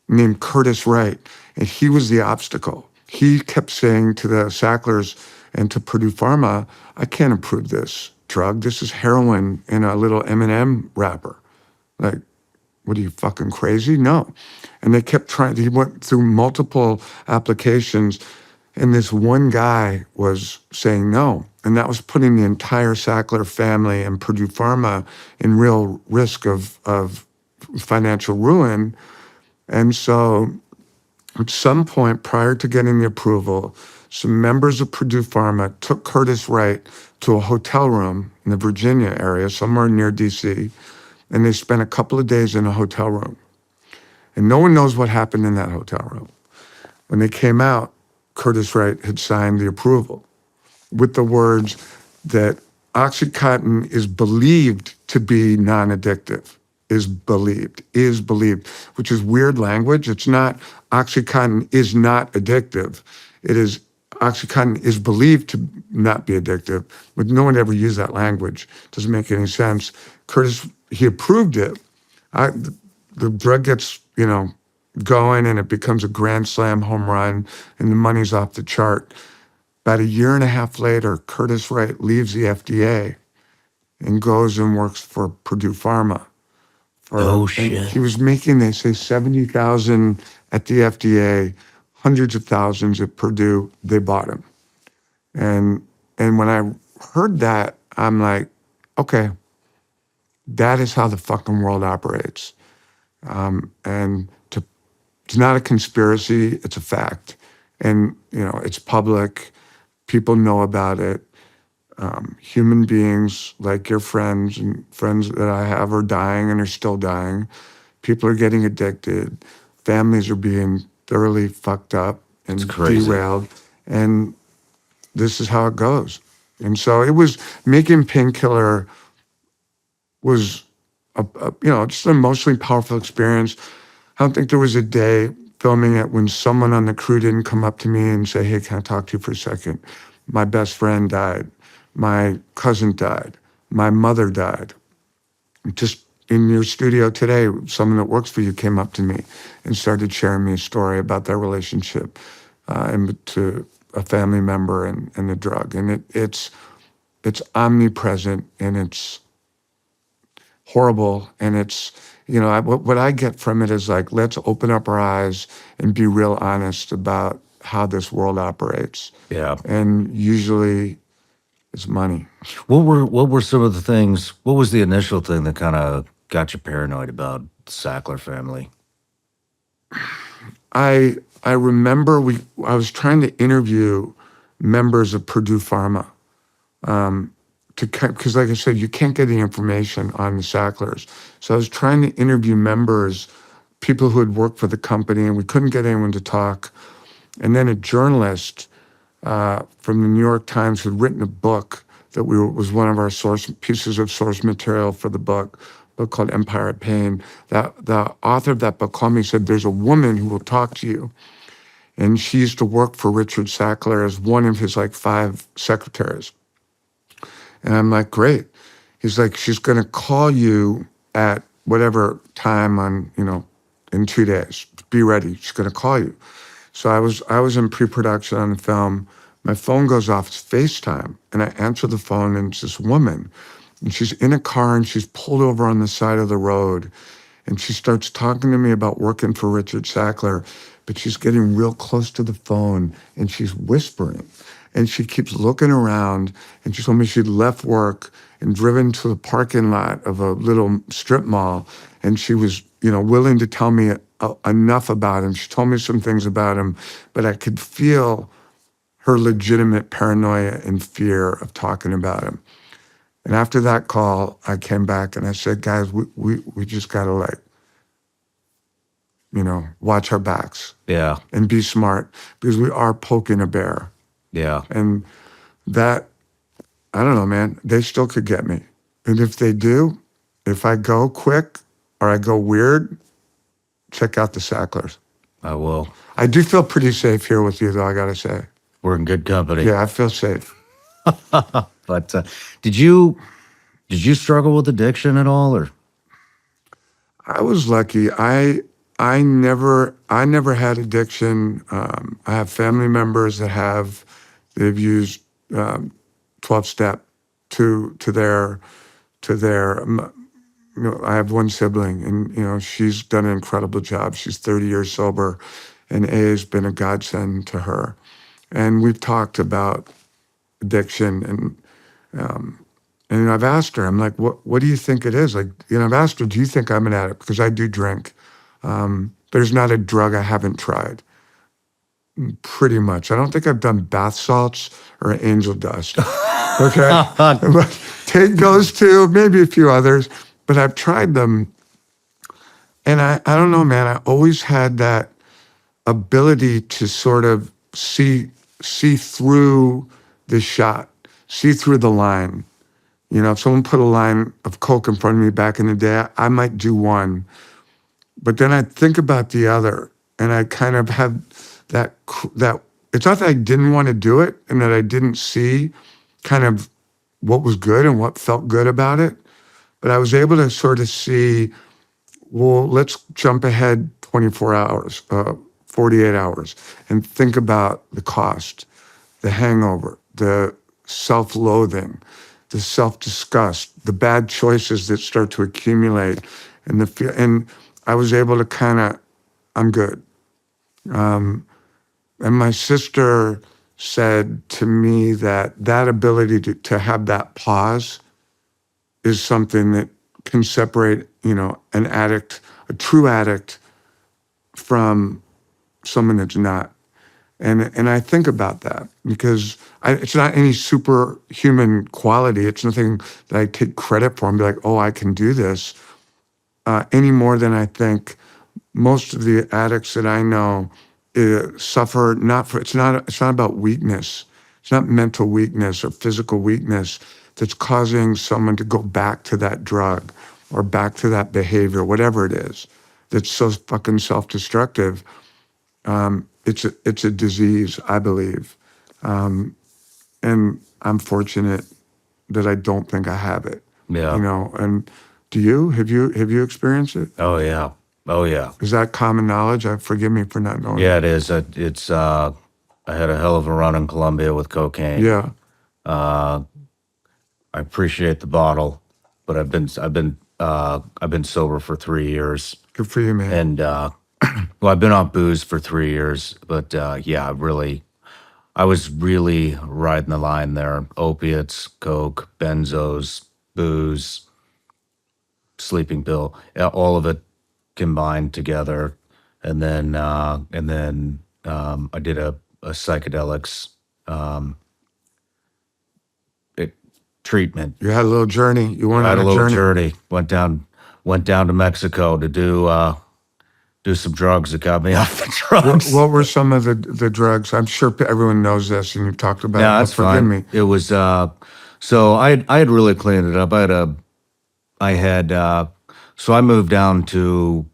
named Curtis Wright. And he was the obstacle. He kept saying to the Sacklers and to Purdue Pharma, I can't approve this drug. This is heroin in a little M&M wrapper. Like, what are you, fucking crazy? No. And they kept trying. He went through multiple applications, and this one guy was saying no. And that was putting the entire Sackler family and Purdue Pharma in real risk of financial ruin. And so at some point prior to getting the approval, some members of Purdue Pharma took Curtis Wright to a hotel room in the Virginia area, somewhere near DC, and they spent a couple of days in a hotel room. And no one knows what happened in that hotel room. When they came out, Curtis Wright had signed the approval with the words that OxyContin is believed to be non-addictive, is believed, which is weird language. It's not OxyContin is not addictive. It is OxyContin is believed to not be addictive, but no one ever used that language. Doesn't make any sense. Curtis, he approved it. The drug gets, going, and it becomes a grand slam home run, and the money's off the chart. About a year and a half later, Curtis Wright leaves the FDA and goes and works for Purdue Pharma. And he was making, they say, $70,000 at the FDA, hundreds of thousands at Purdue. They bought him. And when I heard that, I'm like, okay, that is how the fucking world operates. It's not a conspiracy, it's a fact. And, it's public. People know about it. Human beings like your friends and friends that I have are dying and are still dying. People are getting addicted. Families are being thoroughly fucked up and derailed. And this is how it goes. And so it was, making Painkiller was, just an emotionally powerful experience. I don't think there was a day filming it when someone on the crew didn't come up to me and say, hey, can I talk to you for a second? My best friend died. My cousin died. My mother died. Just in your studio today, someone that works for you came up to me and started sharing me a story about their relationship and to a family member and the drug. And it's omnipresent, and it's horrible, and it's, what I get from it is like, let's open up our eyes and be real honest about how this world operates. Yeah. And usually it's money. What were some of the things, what was the initial thing that kind of got you paranoid about the Sackler family? I remember I was trying to interview members of Purdue Pharma, because like I said, you can't get the information on the Sacklers. So I was trying to interview members, people who had worked for the company, and we couldn't get anyone to talk. And then a journalist from the New York Times who had written a book that was one of our pieces of source material for the book called Empire of Pain. The author of that book called me and said, there's a woman who will talk to you. And she used to work for Richard Sackler as one of his 5 secretaries. And I'm like, great. He's like, she's going to call you at whatever time in 2 days. Be ready. She's going to call you. So I was in pre-production on the film. My phone goes off. It's FaceTime. And I answer the phone, and it's this woman. And she's in a car, and she's pulled over on the side of the road. And she starts talking to me about working for Richard Sackler. But she's getting real close to the phone, and she's whispering. And she keeps looking around, and she told me she'd left work and driven to the parking lot of a little strip mall, and she was, willing to tell me enough about him. She told me some things about him, but I could feel her legitimate paranoia and fear of talking about him. And after that call, I came back and I said, guys, we just gotta watch our backs. Yeah. And be smart, because we are poking a bear. Yeah. And that, I don't know, man. They still could get me. And if they do, if I go quick or I go weird, check out the Sacklers. I will. I do feel pretty safe here with you, though, I got to say. We're in good company. Yeah, I feel safe. But did you struggle with addiction at all, or? I was lucky. I never had addiction. I have family members that they've used 12-step to their I have one sibling, and she's done an incredible job. She's 30 years sober, and AA has been a godsend to her. And we've talked about addiction, and I've asked her, I'm like, what do you think it is? Like, I've asked her, do you think I'm an addict? Because I do drink. There's not a drug I haven't tried. Pretty much. I don't think I've done bath salts or angel dust. Okay? But take those two, maybe a few others, but I've tried them. And I don't know, man, I always had that ability to sort of see through the shot, see through the line. If someone put a line of Coke in front of me back in the day, I might do one. But then I'd think about the other, and I kind of have that it's not that I didn't want to do it and that I didn't see kind of what was good and what felt good about it, but I was able to sort of see, well, let's jump ahead 24 hours, 48 hours, and think about the cost, the hangover, the self-loathing, the self-disgust, the bad choices that start to accumulate, and I was able to kind of, I'm good. And my sister said to me that ability to have that pause is something that can separate, an addict, a true addict, from someone that's not. And I think about that because it's not any superhuman quality. It's nothing that I take credit for and be like, oh, I can do this, any more than I think most of the addicts that I know suffer it's not about weakness. It's not mental weakness or physical weakness that's causing someone to go back to that drug or back to that behavior, whatever it is, that's so fucking self-destructive. It's a disease, I believe. And I'm fortunate that I don't think I have it. Yeah. And do you? Have you experienced it? Oh yeah. Oh yeah. Is that common knowledge? Forgive me for not knowing. Yeah, it is. It's I had a hell of a run in Colombia with cocaine. Yeah. I appreciate the bottle, but I've been sober for 3 years. Good for you, man. And well, I've been on booze for 3 years, but yeah, I was really riding the line there. Opiates, coke, benzos, booze, sleeping pill, all of it combined together, and then I did a psychedelics treatment. You had a little journey. You went on a little journey. Went down to Mexico to do some drugs that got me off the drugs. What were some of the drugs? I'm sure everyone knows this, and you've talked about it. That's but forgive me. It was so I had really cleaned it up. So I moved down to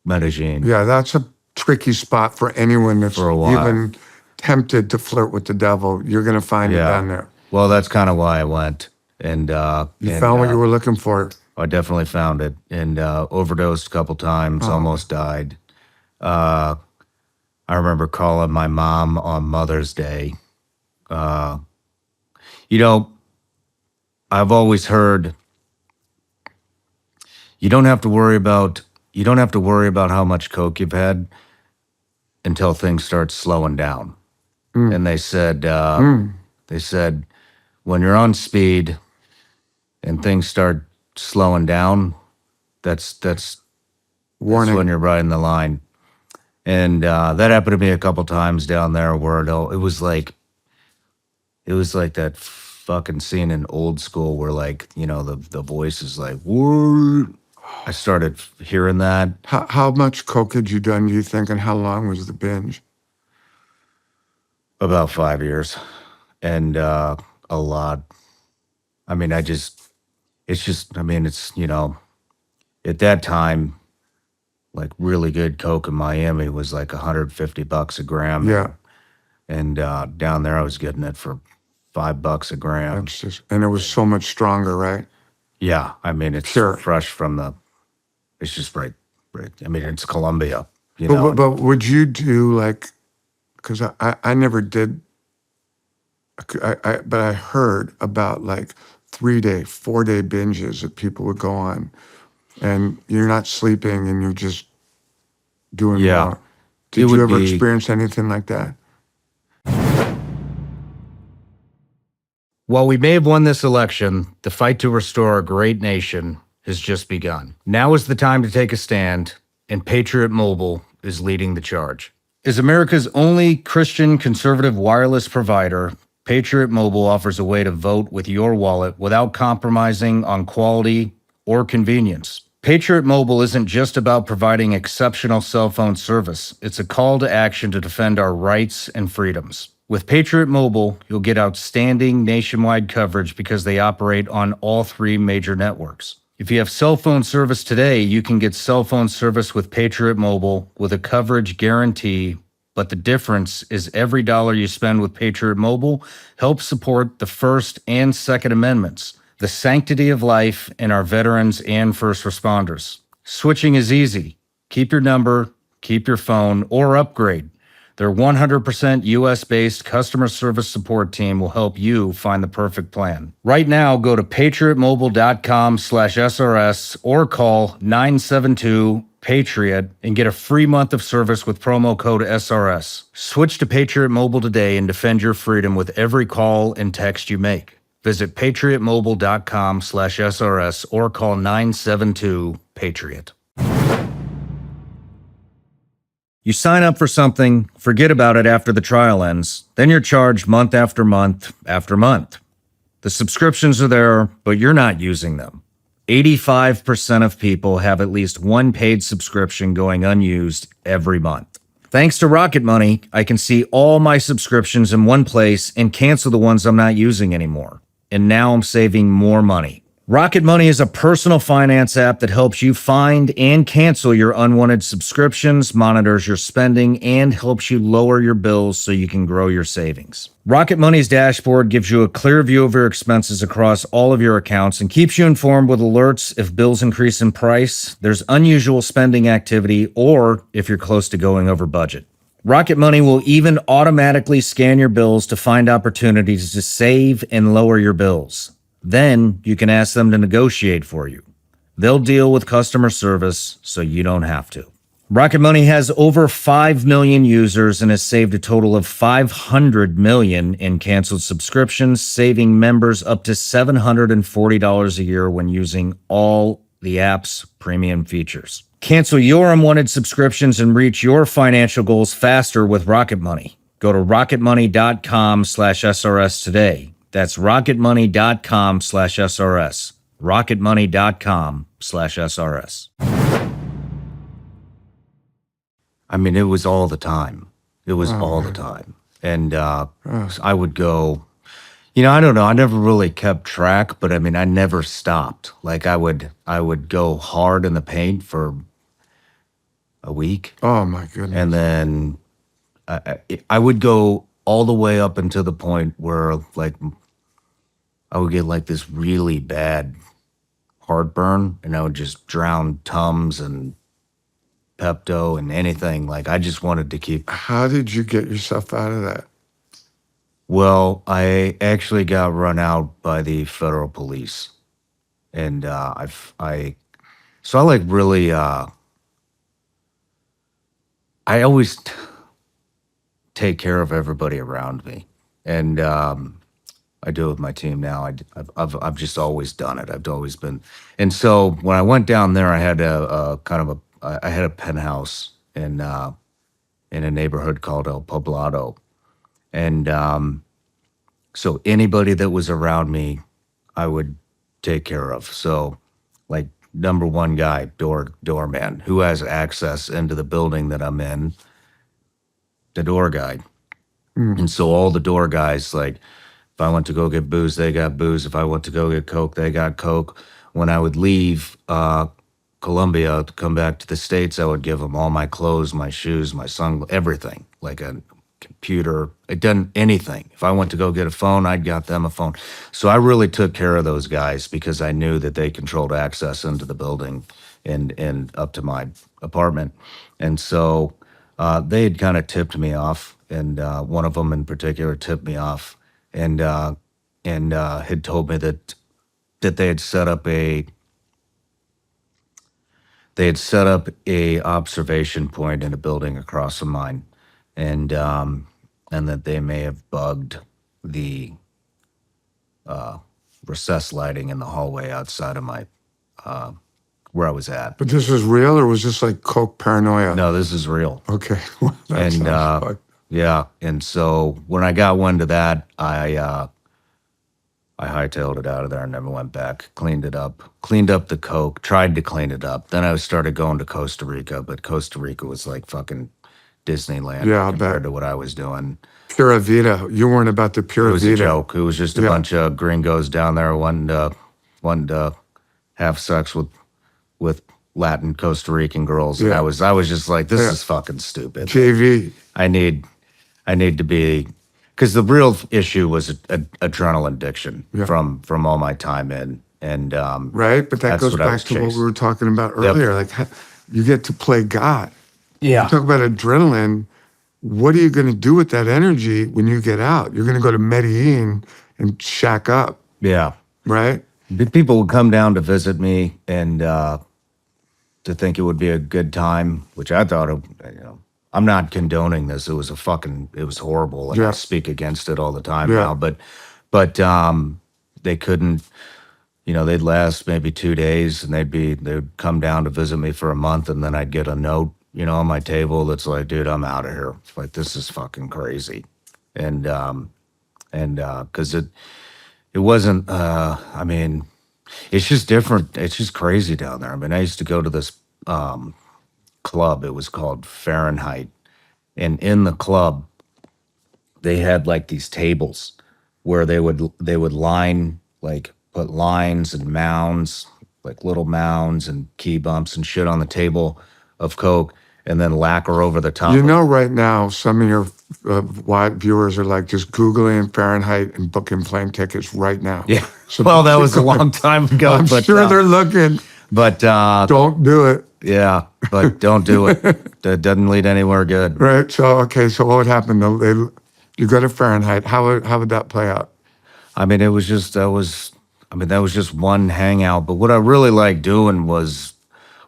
Medellin. Yeah, that's a tricky spot for anyone that's For a while. even tempted to flirt with the devil. You're going to find it down there. Well, that's kind of why I went. And You found what you were looking for. I definitely found it, and overdosed a couple times, almost died. I remember calling my mom on Mother's Day. I've always heard you don't have to worry about how much coke you've had until things start slowing down. And they said when you're on speed and things start slowing down, that's Warning. when you're riding the line. And that happened to me a couple times down there where it was like that fucking scene in Old School where the voice is like, "What?" I started hearing that. How much coke had you done, do you think, and how long was the binge? About 5 years, and a lot I mean, it's, you know, at that time, like really good coke in Miami was like $150 a gram. Yeah. And down there I was getting it for $5 a gram. That's just, and it was so much stronger, right? Yeah. I mean, it's Sure. fresh from it's just right. I mean, it's Colombia, you know. But would you do like, because I never did, but I heard about like 3-day, 4-day binges that people would go on, and you're not sleeping and you're just doing Yeah. more. Did you ever experience anything like that? While we may have won this election, the fight to restore a great nation has just begun. Now is the time to take a stand, and Patriot Mobile is leading the charge. As America's only Christian conservative wireless provider, Patriot Mobile offers a way to vote with your wallet without compromising on quality or convenience. Patriot Mobile isn't just about providing exceptional cell phone service. It's a call to action to defend our rights and freedoms. With Patriot Mobile, you'll get outstanding nationwide coverage because they operate on all 3 major networks. If you have cell phone service today, you can get cell phone service with Patriot Mobile with a coverage guarantee, but the difference is every dollar you spend with Patriot Mobile helps support the First and Second Amendments, the sanctity of life, and our veterans and first responders. Switching is easy. Keep your number, keep your phone, or upgrade. Their 100% US-based customer service support team will help you find the perfect plan. Right now, go to patriotmobile.com/SRS or call 972-PATRIOT and get a free month of service with promo code SRS. Switch to Patriot Mobile today and defend your freedom with every call and text you make. Visit patriotmobile.com/SRS or call 972-PATRIOT. You sign up for something, forget about it after the trial ends, then you're charged month after month after month. The subscriptions are there, but you're not using them. 85% of people have at least one paid subscription going unused every month. Thanks to Rocket Money, I can see all my subscriptions in one place and cancel the ones I'm not using anymore. And now I'm saving more money. Rocket Money is a personal finance app that helps you find and cancel your unwanted subscriptions, monitors your spending, and helps you lower your bills so you can grow your savings. Rocket Money's dashboard gives you a clear view of your expenses across all of your accounts and keeps you informed with alerts if bills increase in price, there's unusual spending activity, or if you're close to going over budget. Rocket Money will even automatically scan your bills to find opportunities to save and lower your bills. Then you can ask them to negotiate for you. They'll deal with customer service so you don't have to. Rocket Money has over 5 million users and has saved a total of $500 million in canceled subscriptions, saving members up to $740 a year when using all the app's premium features. Cancel your unwanted subscriptions and reach your financial goals faster with Rocket Money. Go to rocketmoney.com/SRS today. That's rocketmoney.com/SRS. rocketmoney.com/SRS. I mean, it was all the time. It was all the time. And I would go, you know, I don't know. I never really kept track, but I mean, I never stopped. Like I would go hard in the paint for a week. Oh my goodness. And then I would go all the way up until the point where like I would get like this really bad heartburn and I would just drown Tums and Pepto and anything. Like I just wanted to keep. How did you get yourself out of that? Well, I actually got run out by the federal police. And I like really, I always take care of everybody around me. And I do it with my team now. I've just always done it. I've always been. And so when I went down there, I had a penthouse in a neighborhood called El Poblado. And so anybody that was around me, I would take care of. So like number one guy, doorman, who has access into the building that I'm in, the door guy. And so all the door guys, like if If I went to go get booze, they got booze. If I went to go get coke, they got coke. When I would leave Colombia to come back to the States, I would give them all my clothes, my shoes, my everything, like a computer. It done anything. If I went to go get a phone, I'd got them a phone. So I really took care of those guys because I knew that they controlled access into the building and up to my apartment. And so they had kind of tipped me off, and one of them in particular tipped me off, and had told me that they had set up a observation point in a building across from mine, and that they may have bugged the recessed lighting in the hallway outside of my where I was at. But this was real, or was this like coke paranoia? No, this is real. Okay. Well, that And sounds fucked. yeah, and so when I got wind of that, I hightailed it out of there and never went back. Cleaned up the coke, tried to clean it up. Then I started going to Costa Rica, but Costa Rica was like fucking Disneyland Yeah, I compared bet. to what I was doing. Pura Vida. You weren't about the It Pura was a Vida. joke. It was just a Yeah. bunch of gringos down there wanting to have sex with Latin Costa Rican girls. And Yeah. I was just like, this Yeah. is fucking stupid. JV. I need to be, because the real issue was adrenaline addiction Yeah. from all my time in, and Right? But that that's goes what I back was to what we chasing. were talking about earlier. Like, you get to play God. Yeah, You talk about adrenaline. What are you going to do with that energy when you get out? You're going to go to Medellin and shack up, yeah. right? The people would come down to visit me and to think it would be a good time, which I thought, I'm not condoning this. It was horrible, and Yeah. I speak against it all the time Yeah. now. But they couldn't. They'd last maybe 2 days, and they'd come down to visit me for a month, and then I'd get a note, on my table that's like, dude, I'm out of here. It's like, this is fucking crazy, and because it wasn't. I mean, it's just different. It's just crazy down there. I mean, I used to go to this club. It was called Fahrenheit, and in the club, they had like these tables where they would line, like put lines and mounds, like little mounds and key bumps and shit on the table of coke, and then lacquer over the top. You know, right now, some of your wide viewers are like just Googling Fahrenheit and booking plane tickets right now. Yeah. So Well, that was a long time ago. I'm but, sure they're looking. But Don't do it. yeah, but don't do it. That doesn't lead anywhere good. Right. So, okay. So what would happen? You go to Fahrenheit. How would that play out? I mean, that was just one hangout. But what I really liked doing was,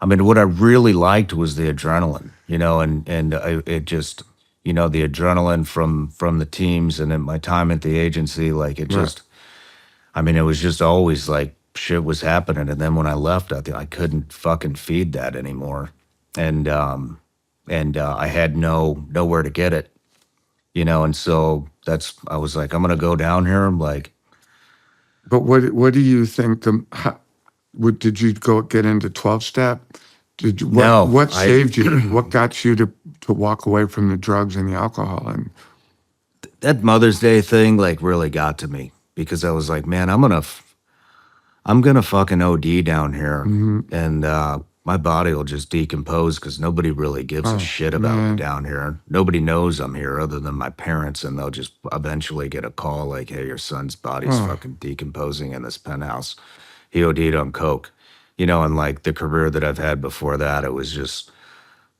what I really liked was the adrenaline, it just, the adrenaline from the teams, and in my time at the agency, like it just, it was just always like shit was happening. And then when I left, I couldn't fucking feed that anymore, and I had nowhere to get it, and so I was like, I'm gonna go down here. I'm like, But what do you think? Did you go get into 12-step? No, What saved you? What got you to walk away from the drugs and the alcohol? And that Mother's Day thing like really got to me, because I was like, man, I'm gonna fucking OD down here, and my body will just decompose because nobody really gives a shit about me down here. Nobody knows I'm here other than my parents, and they'll just eventually get a call like, hey, your son's body's fucking decomposing in this penthouse. He OD'd on coke, and like the career that I've had before that, it was just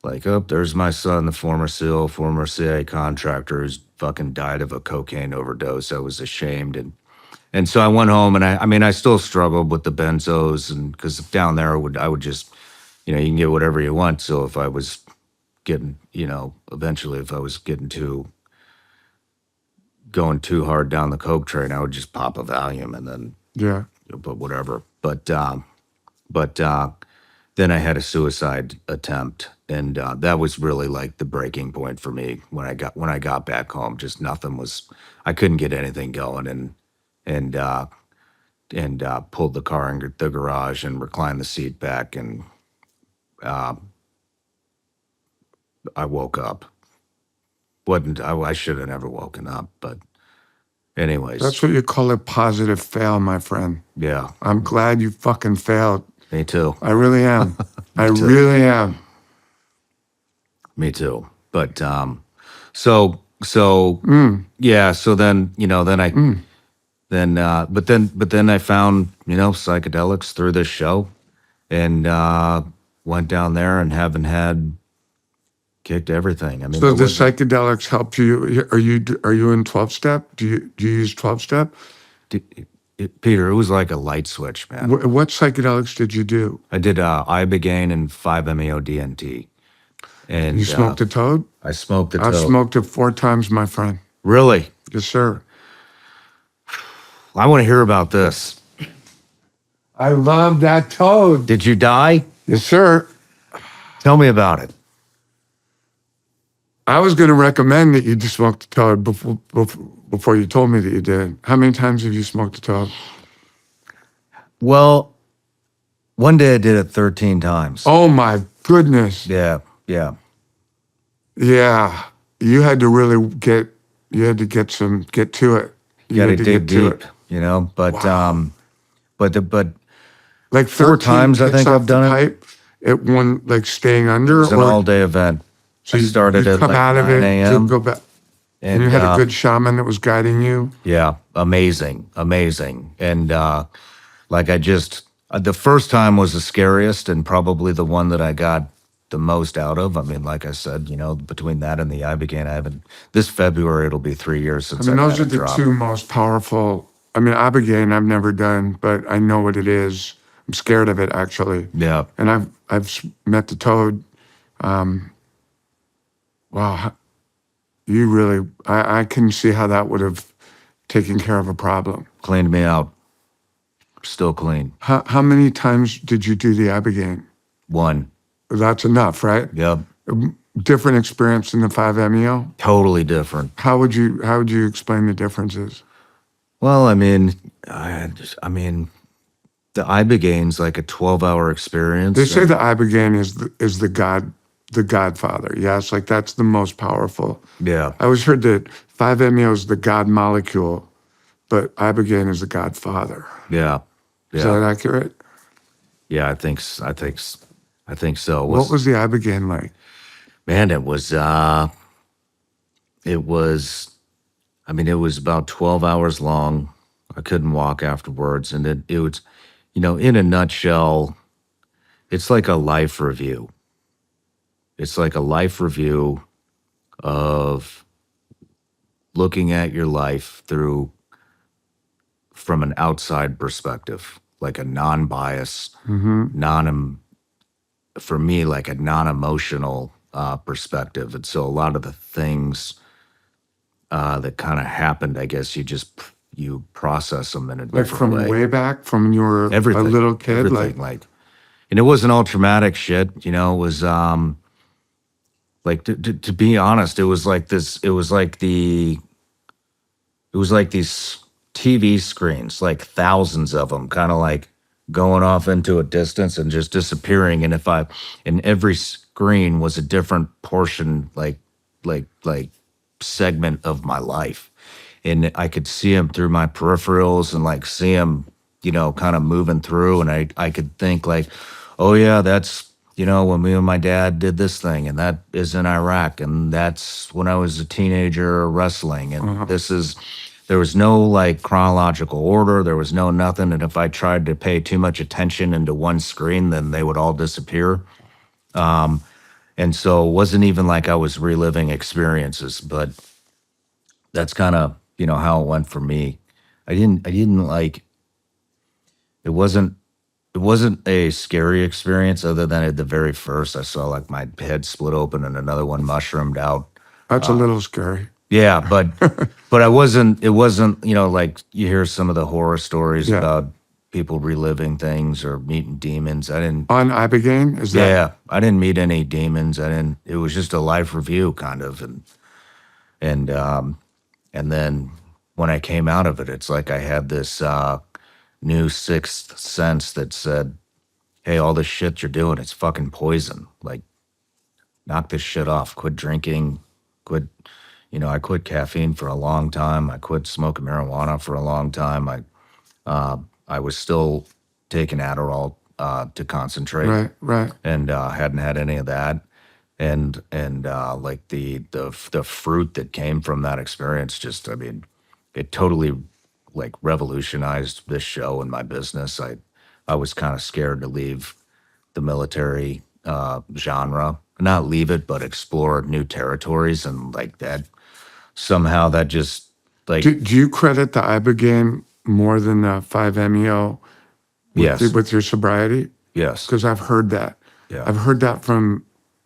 like, oh, there's my son, the former SEAL, former CIA contractor who's fucking died of a cocaine overdose. I was ashamed. And so I went home, and I still struggled with the benzos, and because down there I would just, you can get whatever you want. So if I was getting, eventually if I was going too hard down the coke train, I would just pop a Valium and then, yeah, but whatever. But then I had a suicide attempt, and that was really like the breaking point for me when I got back home. Just nothing was, I couldn't get anything going, and pulled the car in the garage and reclined the seat back, and I woke up. I should have never woken up, but Anyways, That's what you call a positive fail, my friend. yeah, I'm glad you fucking failed. me too. I really am. I too. really am. Me too. But so yeah. So then but then I found psychedelics through this show, and went down there and haven't had kicked everything. I mean, So there the wasn't- psychedelics helped you. Are you in 12-step? Do you use 12-step? Peter, it was like a light switch, man. What psychedelics did you do? I did ibogaine and 5-MeO-DMT, and You smoked a toad? I smoked the I've toad. smoked it 4 times, my friend. Really? Yes, sir. I want to hear about this. I love that toad. Did you die? Yes, sir. Tell me about it. I was going to recommend that you just smoked a toad before you told me that you did. How many times have you smoked a toad? Well, one day I did it 13 times. Oh my goodness. Yeah. Yeah. You had to really get to it. You got to had to dig get to deep, it. but Wow. but Like 4 times I hits think off I've done the it. pipe at one, like staying under, It's an all-day event. so I started you'd at come like out of 9 it, a.m. you'd go back, and you had a good shaman that was guiding you. Yeah, amazing. And the first time was the scariest and probably the one that I got the most out of. I mean, like I said, between that and the ibogaine, this February it'll be 3 years since I mean, I've those had are a the drop. 2 most powerful. I mean, ibogaine I've never done, but I know what it is. I'm scared of it, actually. Yeah. And I've met the toad. Wow, you really, I can see how that would have taken care of a problem. Cleaned me out. Still clean. How many times did you do the ibogaine? 1. That's enough, right? Yep. Different experience than the 5-MeO. Totally different. How would you explain the differences? Well, I mean, the ibogaine's like a 12-hour experience. They say the ibogaine is the godfather. Yes, like that's the most powerful. Yeah. I always heard that 5-MeO is the god molecule, but ibogaine is the godfather. Yeah. Is that accurate? Yeah, I think so. What was the ibogaine like? Man, it was about 12 hours long. I couldn't walk afterwards. And it was, in a nutshell, it's like a life review. It's like a life review of looking at your life from an outside perspective, like a non-biased, for me, like a non-emotional perspective. And so a lot of the things that kind of happened, I guess you process them in a different Like from way. way back, from when you were Everything, a little kid? everything, and it wasn't all traumatic shit, it was like to be honest, it was like this, it was like these TV screens, like thousands of them, kind of like going off into a distance and just disappearing. And every screen was a different portion, like segment of my life. And I could see them through my peripherals and like see them, kind of moving through. And I could think like, oh yeah, that's, when me and my dad did this thing, and that is in Iraq, and that's when I was a teenager wrestling. And there was no like chronological order. There was no nothing. And if I tried to pay too much attention into one screen, then they would all disappear. And so it wasn't even like I was reliving experiences, but that's kind of, how it went for me. I didn't like, it wasn't a scary experience other than at the very first, I saw like my head split open and another one mushroomed out. That's a little scary. Yeah, but it wasn't, like you hear some of the horror stories about people reliving things or meeting demons. I didn't. On ibogaine? Is that? Yeah, I didn't meet any demons. It was just a life review kind of. And then when I came out of it, it's like I had this new sixth sense that said, hey, all this shit you're doing, it's fucking poison. Like, knock this shit off. Quit drinking. Quit, I quit caffeine for a long time. I quit smoking marijuana for a long time. I was still taking Adderall to concentrate, right. and hadn't had any of that. And like the fruit that came from that experience, just, I mean, it totally like revolutionized this show and my business. I was kind of scared to leave the military genre, not leave it, but explore new territories, and like that somehow that just like Do you credit the ibogaine more than the 5-MeO yes, with your sobriety? yes, Because I've heard that. yeah, I've heard that from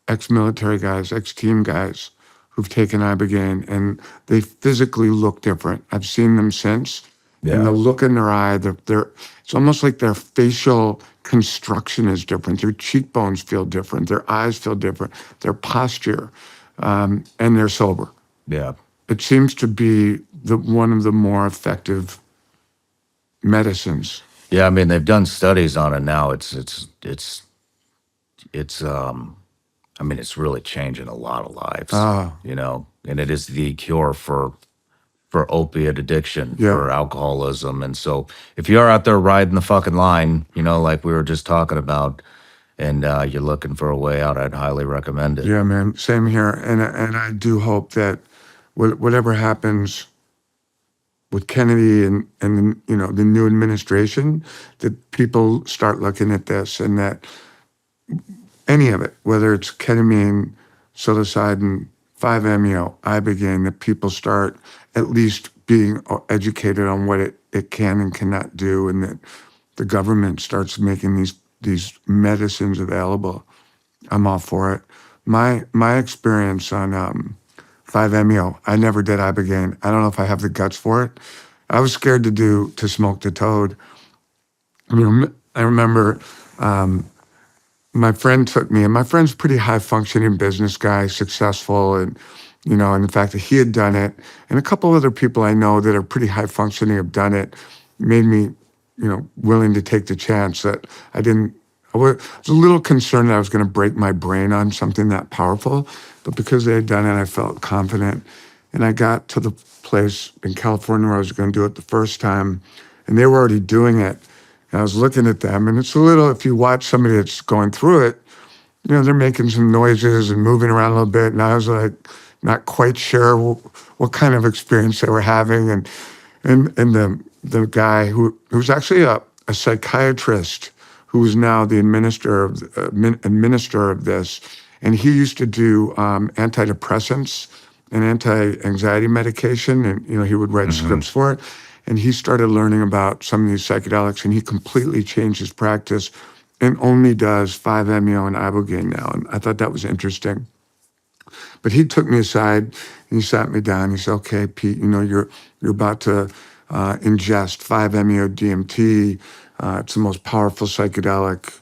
ex-military guys, ex-team guys who've taken ibogaine, and they physically look different. I've seen them since, and the yeah, look in their eye, it's almost like their facial construction is different. Their cheekbones feel different. Their eyes feel different. Their posture, and they're sober. yeah. It seems to be one of the more effective medicines. Yeah, I mean they've done studies on it now. It's I mean it's really changing a lot of lives, Ah, and it is the cure for opiate addiction, yeah, for alcoholism. And so if you're out there riding the fucking line, like we were just talking about, and you're looking for a way out, I'd highly recommend it. yeah, man. Same here, and I do hope that whatever happens with Kennedy and the new administration, that people start looking at this, and that any of it, whether it's ketamine, psilocybin, 5-MeO, ibogaine, that people start at least being educated on what it can and cannot do, and that the government starts making these medicines available. I'm all for it. My experience on 5-MeO, I never did ibogaine. I don't know if I have the guts for it. I was scared to smoke the toad. I mean, I remember my friend took me, and my friend's a pretty high functioning business guy, successful, and the fact that he had done it, and a couple other people I know that are pretty high functioning have done it, made me, willing to take the chance. That I was a little concerned that I was going to break my brain on something that powerful, but because they had done it, I felt confident. And I got to the place in California where I was going to do it the first time, and they were already doing it. And I was looking at them, and it's a little, if you watch somebody that's going through it, they're making some noises and moving around a little bit. And I was like, not quite sure what kind of experience they were having. And the guy who was actually a psychiatrist, who is now the administrator of this, and he used to do antidepressants and anti-anxiety medication, and he would write Hmm. scripts for it. And he started learning about some of these psychedelics, and he completely changed his practice and only does 5-MeO and ibogaine now. And I thought that was interesting. But he took me aside and he sat me down. He said, "Okay, Pete, you're about to ingest 5-MeO DMT. It's the most powerful psychedelic,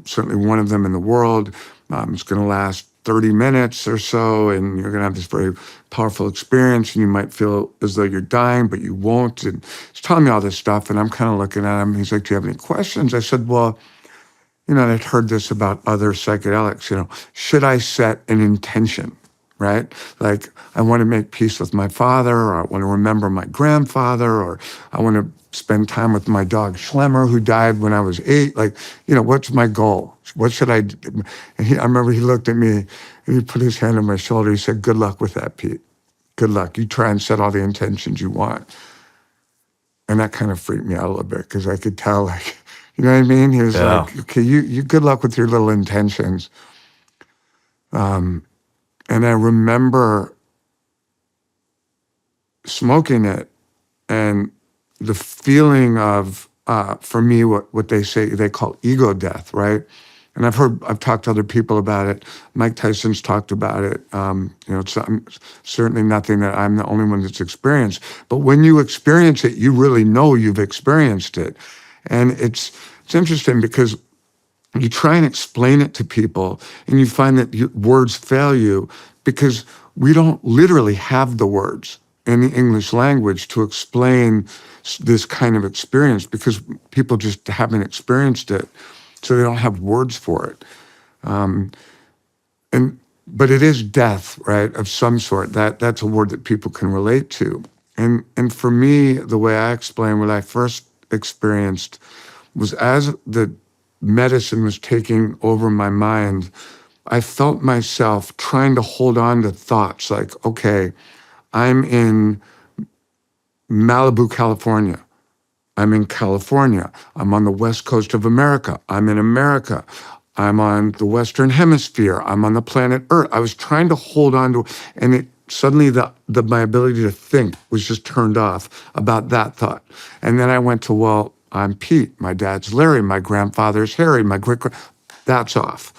certainly one of them in the world. It's going to last 30 minutes or so, and you're going to have this very powerful experience, and you might feel as though you're dying, but you won't." And he's telling me all this stuff, and I'm kind of looking at him. He's like, "Do you have any questions?" I said, "Well, I'd heard this about other psychedelics. Should I set an intention, right? Like, I want to make peace with my father, or I want to remember my grandfather, or I want to spend time with my dog Schlemmer, who died when I was 8. Like, what's my goal? What should I do?" And I remember he looked at me and he put his hand on my shoulder. He said, "Good luck with that, Pete. Good luck. You try and set all the intentions you want." And that kind of freaked me out a little bit, because I could tell, like, you know what I mean? He was Yeah. like, "Okay, you good luck with your little intentions." And I remember smoking it, and the feeling of, for me, what they call ego death, right? And I've talked to other people about it. Mike Tyson's talked about it. It's certainly nothing that I'm the only one that's experienced. But when you experience it, you really know you've experienced it. And it's interesting, because you try and explain it to people, and you find that words fail you, because we don't literally have the words in the English language to explain this kind of experience, because people just haven't experienced it, so they don't have words for it. And but it is death, right, of some sort. That's a word that people can relate to. And for me, the way I explain what I first experienced was as the medicine was taking over my mind, I felt myself trying to hold on to thoughts like, okay, I'm in Malibu, California. I'm in California. I'm on the West Coast of America. I'm in America. I'm on the Western Hemisphere. I'm on the planet Earth. I was trying to hold on to, and it suddenly my ability to think was just turned off about that thought. And then I went to, well, I'm Pete. My dad's Larry. My grandfather's Harry. My that's off.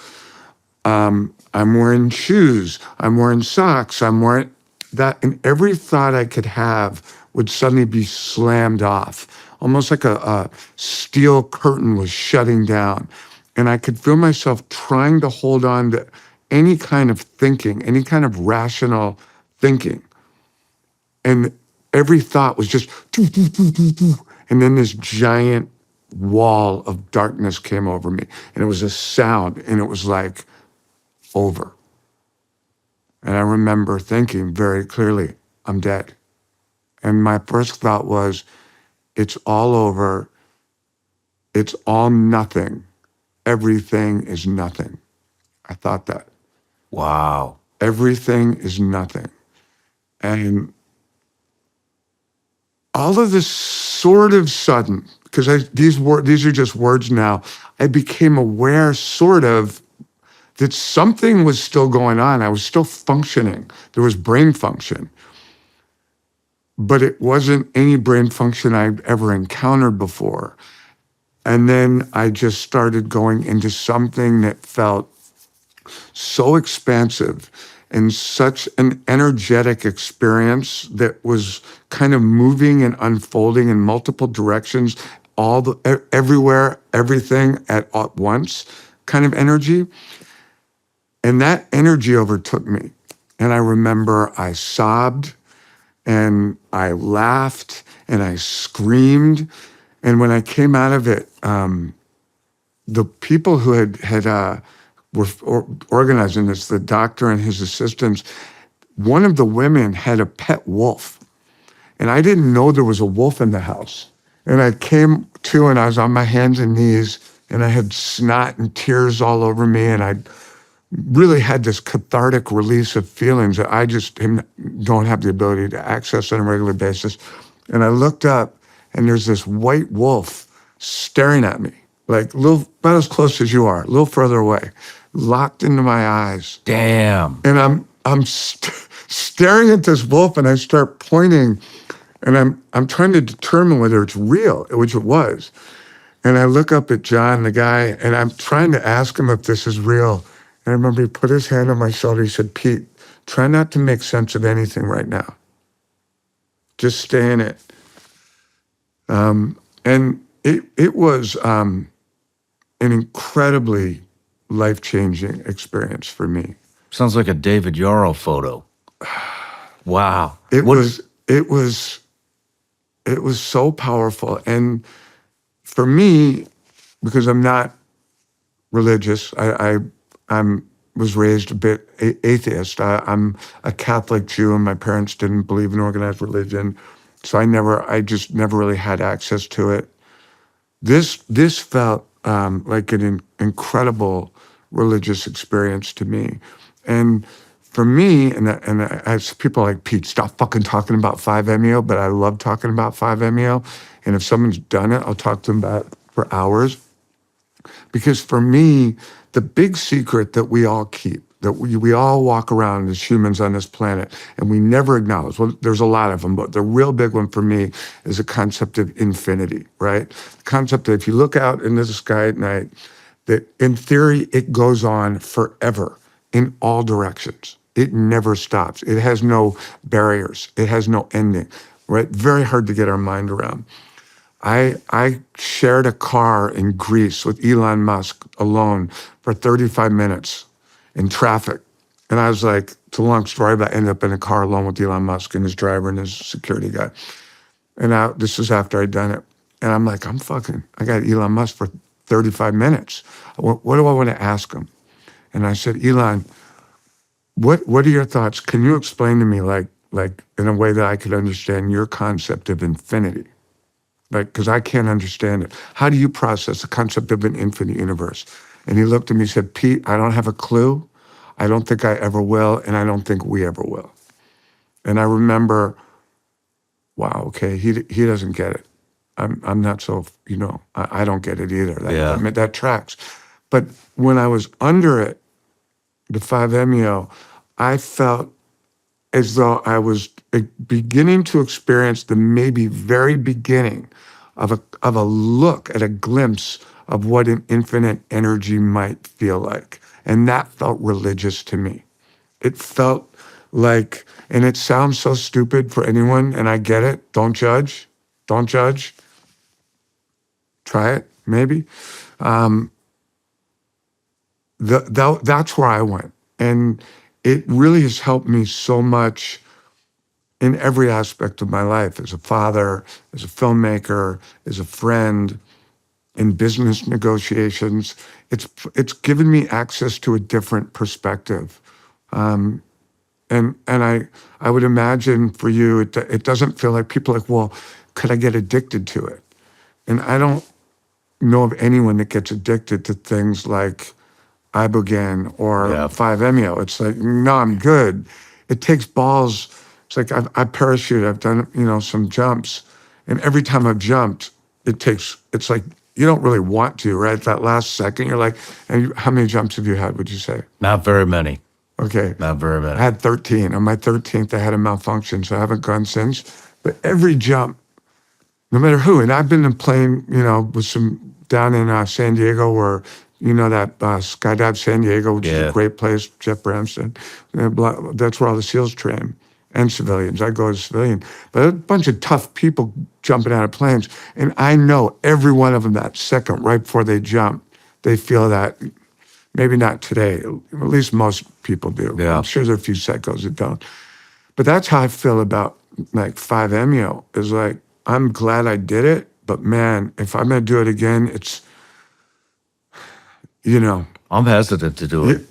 I'm wearing shoes. I'm wearing socks. I'm wearing that. And every thought I could have would suddenly be slammed off, almost like a steel curtain was shutting down. And I could feel myself trying to hold on to any kind of thinking, any kind of rational thinking. And every thought was just, doo, doo, doo, doo, doo. And then this giant wall of darkness came over me. And it was a sound, and it was like, over. And I remember thinking very clearly, I'm dead. And my first thought was, it's all over. It's all nothing. Everything is nothing. I thought that. Wow. Everything is nothing. And all of this sort of sudden, because these are just words now, I became aware sort of that something was still going on. I was still functioning. There was brain function. But it wasn't any brain function I'd ever encountered before. And then I just started going into something that felt so expansive and such an energetic experience that was kind of moving and unfolding in multiple directions, everywhere, everything at once kind of energy. And that energy overtook me. And I remember I sobbed and I laughed and I screamed. And when I came out of it, the people who were organizing this, the doctor and his assistants, one of the women had a pet wolf. And I didn't know there was a wolf in the house. And I came to and I was on my hands and knees and I had snot and tears all over me. And I really had this cathartic release of feelings that I just don't have the ability to access on a regular basis. And I looked up and there's this white wolf staring at me, like about as close as you are, a little further away, locked into my eyes. Damn. And I'm staring at this wolf and I start pointing and I'm trying to determine whether it's real, which it was. And I look up at John, the guy, and I'm trying to ask him if this is real. And I remember he put his hand on my shoulder. He said, Pete, try not to make sense of anything right now. Just stay in it. And it was an incredibly life-changing experience for me. Sounds like a David Yarrow photo. Wow. It was so powerful. And for me, because I'm not religious, I was raised a bit atheist. I'm a Catholic Jew, and my parents didn't believe in organized religion, so I just never really had access to it. This felt like an incredible religious experience to me, and for me, and as people like Pete, stop fucking talking about 5-MeO, but I love talking about 5-MeO, and if someone's done it, I'll talk to them about it for hours. Because for me, the big secret that we all keep, that we all walk around as humans on this planet, and we never acknowledge, well, there's a lot of them, but the real big one for me is the concept of infinity, right? The concept that if you look out into the sky at night, that in theory, it goes on forever in all directions. It never stops. It has no barriers. It has no ending, right? Very hard to get our mind around. I shared a car in Greece with Elon Musk alone for 35 minutes in traffic. And I was like, it's a long story, but I ended up in a car alone with Elon Musk and his driver and his security guy. And this was after I'd done it. And I'm like, I got Elon Musk for 35 minutes. What do I want to ask him? And I said, Elon, What are your thoughts? Can you explain to me, like in a way that I could understand your concept of infinity? Like, because I can't understand it. How do you process the concept of an infinite universe? And he looked at me and said, Pete, I don't have a clue. I don't think I ever will, and I don't think we ever will. And I remember, wow, okay, he doesn't get it. I'm not so, I don't get it either. That tracks. But when I was under it, the 5-MeO, I felt as though I was beginning to experience the maybe very beginning of a look at a glimpse of what an infinite energy might feel like. And that felt religious to me. It felt like, and it sounds so stupid for anyone, and I get it. Don't judge. Don't judge. Try it, maybe. That's where I went. And it really has helped me so much in every aspect of my life, as a father, as a filmmaker, as a friend, in business negotiations. It's given me access to a different perspective. And I would imagine for you, it doesn't feel like people are like, well, could I get addicted to it? And I don't know of anyone that gets addicted to things like Ibogaine or 5-MeO. It's like, no, I'm good. It takes balls. It's like I parachute. I've done, some jumps. And every time I've jumped, it's like you don't really want to, right? That last second, you're like, and how many jumps have you had, would you say? Not very many. Okay. Not very many. I had 13. On my 13th, I had a malfunction, so I haven't gone since. But every jump, no matter who, and I've been in plane, with some down in San Diego where, that Skydive San Diego, which is a great place, Jeff Bramston. That's where all the SEALs train and civilians. I go as a civilian. But a bunch of tough people jumping out of planes. And I know every one of them that second, right before they jump, they feel that. Maybe not today, at least most people do. Yeah. I'm sure there are a few psychos that don't. But that's how I feel about like 5-MeO, is like, I'm glad I did it, but man, if I'm gonna do it again, it's, I'm hesitant to do it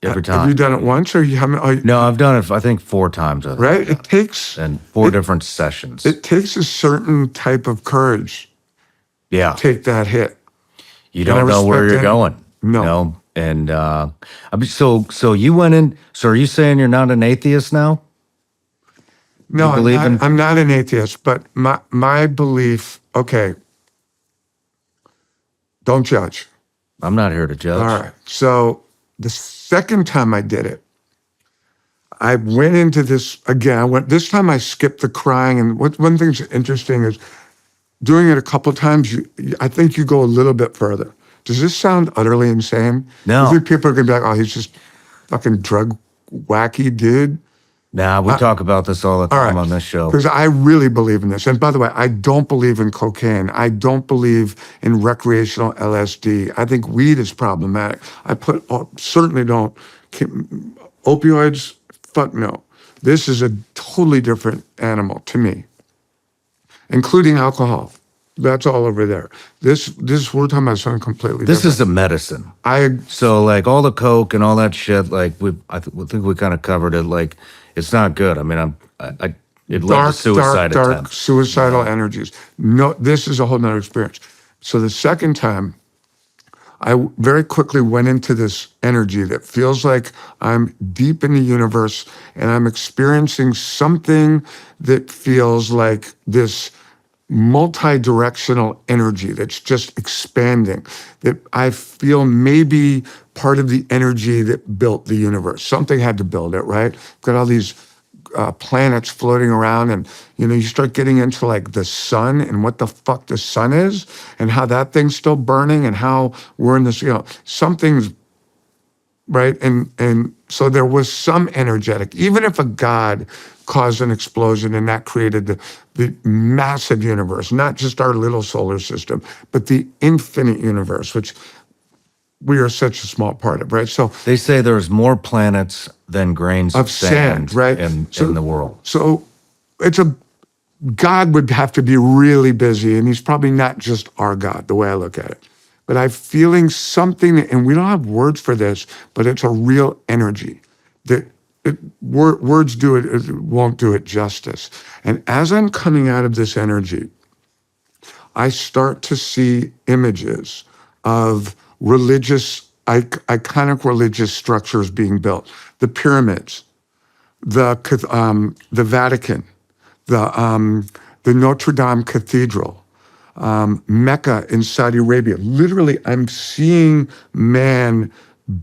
every time. Have you done it once, or you haven't? No, I've done it, I think 4 times. Right? It takes... And 4 different sessions. It takes a certain type of courage to take that hit. You don't know where you're going. No. And so you went in, so are you saying you're not an atheist now? No, I'm not an atheist, but my belief, okay, don't judge. I'm not here to judge. All right. So the second time I did it, I went into this again. This time I skipped the crying. And one thing that's interesting is doing it a couple of times, I think you go a little bit further. Does this sound utterly insane? No. I think people are going to be like, oh, he's just fucking drug wacky dude. Nah, we talk about this all the time on this show. Because I really believe in this. And by the way, I don't believe in cocaine. I don't believe in recreational LSD. I think weed is problematic. Certainly don't. Opioids, fuck no. This is a totally different animal to me, including alcohol. That's all over there. This we're talking about something completely different. This is a medicine. So like all the coke and all that shit, like I think we kind of covered it. Like it's not good. I mean, it led to suicide dark attempts. Suicidal energies. No, this is a whole nother experience. So the second time, I very quickly went into this energy that feels like I'm deep in the universe and I'm experiencing something that feels like this multi-directional energy that's just expanding, that I feel maybe part of the energy that built the universe. Something had to build it, right? Got all these planets floating around, and you start getting into like the sun and what the fuck the sun is and how that thing's still burning and how we're in this, something's right. And so there was some energetic, even if a God caused an explosion and that created the massive universe, not just our little solar system, but the infinite universe, which we are such a small part of, right? So they say there's more planets than grains of sand, right? in the world. So God would have to be really busy, and he's probably not just our God, the way I look at it. But I'm feeling something, and we don't have words for this, but it's a real energy that words won't do it justice. And as I'm coming out of this energy, I start to see images of iconic religious structures being built. The pyramids, the Vatican, the Notre Dame Cathedral, Mecca in Saudi Arabia. Literally, I'm seeing man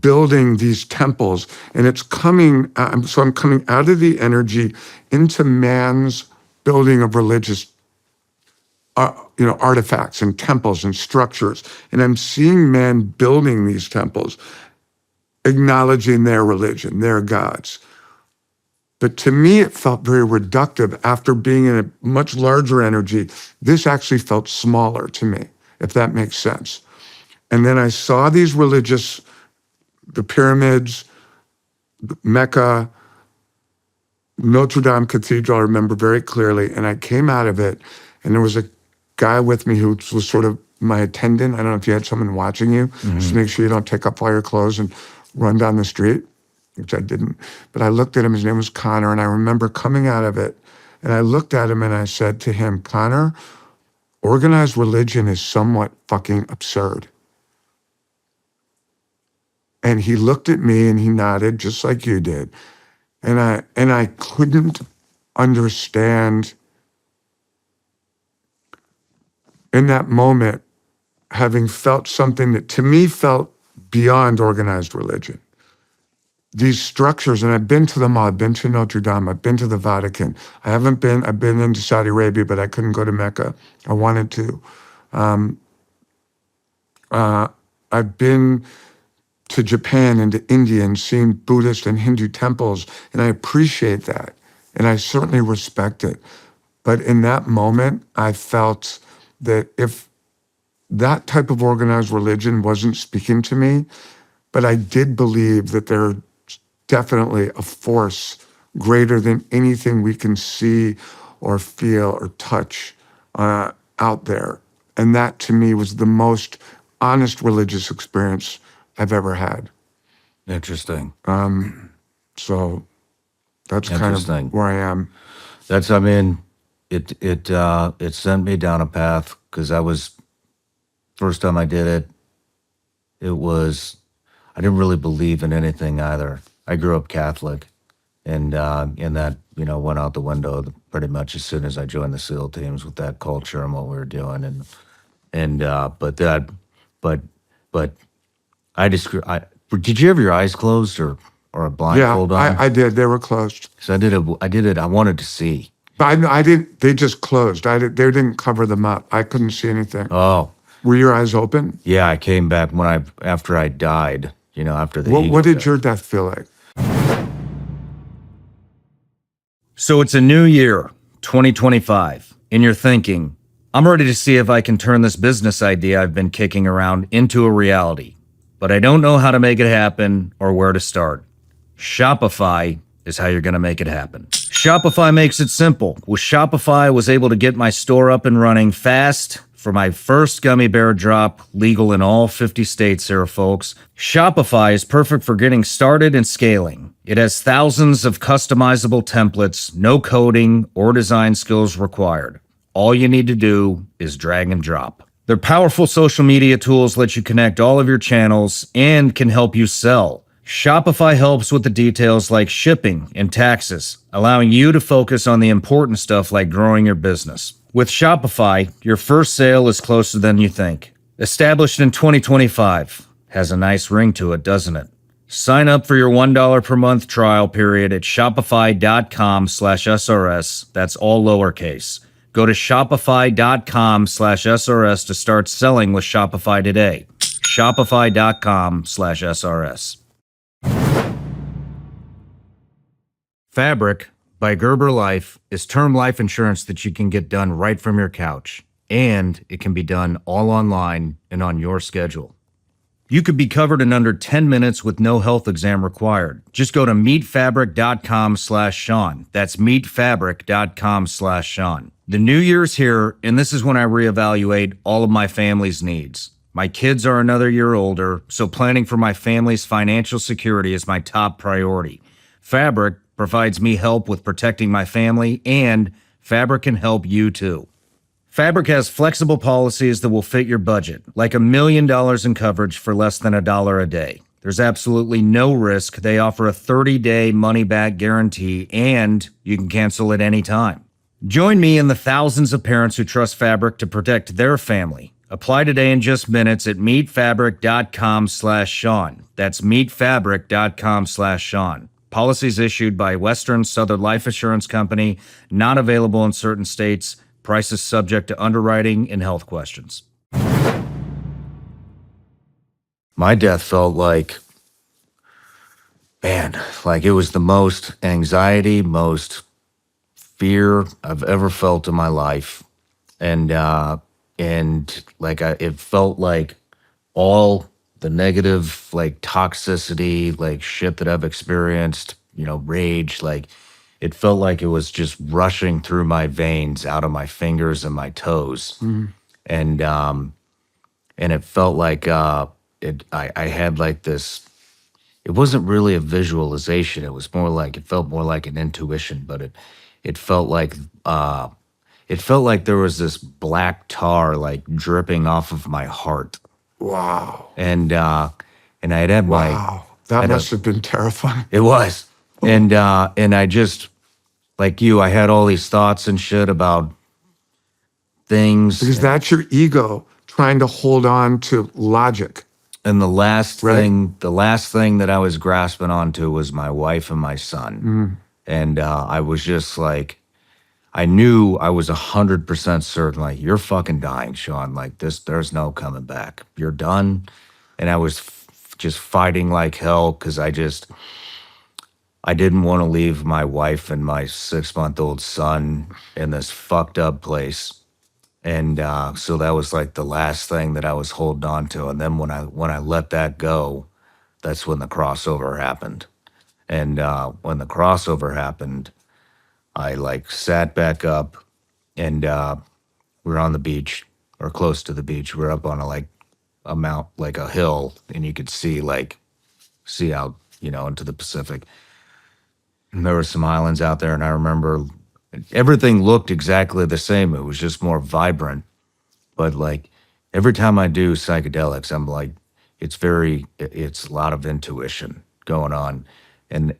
building these temples, and it's coming. So I'm coming out of the energy into man's building of religious, artifacts and temples and structures, and I'm seeing man building these temples, acknowledging their religion, their gods. But to me, it felt very reductive. After being in a much larger energy, this actually felt smaller to me, if that makes sense. And then I saw these the pyramids, Mecca, Notre Dame Cathedral, I remember very clearly. And I came out of it, and there was a guy with me who was sort of my attendant. I don't know if you had someone watching you, just make sure you don't take off all your clothes and run down the street, which I didn't. But I looked at him, his name was Connor, and I remember coming out of it, and I looked at him and I said to him, Connor, organized religion is somewhat fucking absurd. And he looked at me and he nodded just like you did. And I couldn't understand in that moment, having felt something that to me felt beyond organized religion. These structures, and I've been to them all. I've been to Notre Dame. I've been to the Vatican. I've been into Saudi Arabia, but I couldn't go to Mecca. I wanted to. I've been to Japan and to India and seen Buddhist and Hindu temples, and I appreciate that, and I certainly respect it. But in that moment, I felt that if that type of organized religion wasn't speaking to me, but I did believe that there's definitely a force greater than anything we can see or feel or touch out there. And that to me was the most honest religious experience I've ever had. Interesting. So that's kind of where I am. It sent me down a path, because first time I did it, I didn't really believe in anything either. I grew up Catholic, and that, went out the window pretty much as soon as I joined the SEAL teams with that culture and what we were doing. But did you have your eyes closed or a blindfold on? Yeah, I did. They were closed. So I did it. I wanted to see. But I didn't. They just closed. They didn't cover them up. I couldn't see anything. Oh, were your eyes open? Yeah, I came back after I died. After the. What did your death feel like? So it's a new year, 2025, and you're thinking, I'm ready to see if I can turn this business idea I've been kicking around into a reality, but I don't know how to make it happen or where to start. Shopify is how you're going to make it happen. Shopify makes it simple. With Shopify, I was able to get my store up and running fast for my first gummy bear drop, legal in all 50 states here, folks. Shopify is perfect for getting started and scaling. It has thousands of customizable templates, no coding or design skills required. All you need to do is drag and drop. Their powerful social media tools let you connect all of your channels and can help you sell. Shopify helps with the details like shipping and taxes, allowing you to focus on the important stuff like growing your business. With Shopify, your first sale is closer than you think. Established in 2025. Has a nice ring to it, doesn't it? Sign up for your $1 per month trial period at shopify.com/SRS. That's all lowercase. Go to shopify.com/SRS to start selling with Shopify today. Shopify.com/SRS. Fabric by Gerber Life is term life insurance that you can get done right from your couch. And it can be done all online and on your schedule. You could be covered in under 10 minutes with no health exam required. Just go to meetfabric.com/Shawn. That's meetfabric.com/Shawn. The new year's here, and this is when I reevaluate all of my family's needs. My kids are another year older, so planning for my family's financial security is my top priority. Fabric provides me help with protecting my family, and Fabric can help you too. Fabric has flexible policies that will fit your budget, like $1 million in coverage for less than $1 a day. There's absolutely no risk. They offer a 30-day money-back guarantee, and you can cancel at any time. Join me and the thousands of parents who trust Fabric to protect their family. Apply today in just minutes at meetfabric.com/Shawn. That's meetfabric.com/Shawn. Policies issued by Western Southern Life Assurance Company, not available in certain states. Prices subject to underwriting and health questions. My death felt like, man, like it was the most anxiety, most fear I've ever felt in my life. And like it felt like all the negative, like toxicity, like shit that I've experienced, rage, like it felt like it was just rushing through my veins, out of my fingers and my toes. And it felt like I had like this, it wasn't really a visualization. It was more like, it felt more like an intuition, but it felt like there was this black tar like dripping off of my heart. Wow. And I had Wow. That must have been terrifying. It was. And I just, like you, I had all these thoughts and shit about things. Because that's your ego trying to hold on to logic. And the last thing that I was grasping onto was my wife and my son. And I was just like, I knew I was 100% certain, like, you're fucking dying, Shawn. Like this, there's no coming back. You're done. And I was just fighting like hell because I didn't want to leave my wife and my 6-month-old son in this fucked up place. And so that was like the last thing that I was holding on to. And then when I let that go, that's when the crossover happened. And when the crossover happened, I like sat back up, and we were on the beach, or close to the beach. We were up on a mount, like a hill, and you could see out, into the Pacific. And there were some islands out there, and I remember everything looked exactly the same. It was just more vibrant. But like every time I do psychedelics, I'm like, it's a lot of intuition going on. And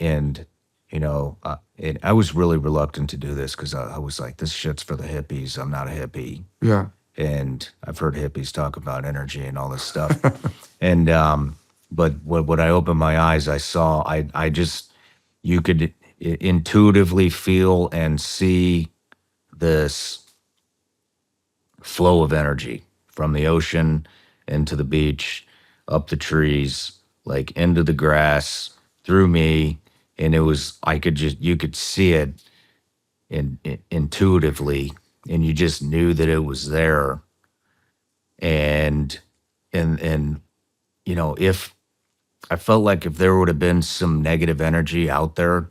I was really reluctant to do this because I was like, this shit's for the hippies. I'm not a hippie. Yeah. And I've heard hippies talk about energy and all this stuff. And but when I opened my eyes, I saw, you could intuitively feel and see this flow of energy from the ocean into the beach, up the trees, like into the grass, through me. And it was, you could see it intuitively, and you just knew that it was there. And if I felt like if there would have been some negative energy out there,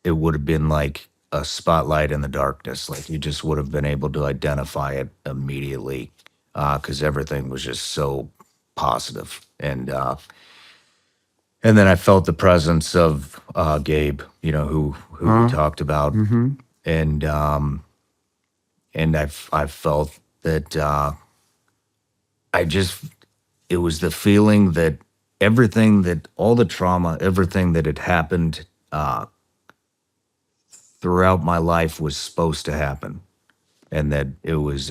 it would have been like a spotlight in the darkness. Like you just would have been able to identify it immediately, because everything was just so positive. And then I felt the presence of Gabe, who we talked about, and I felt that it was the feeling that all the trauma, everything that had happened throughout my life was supposed to happen, and that it was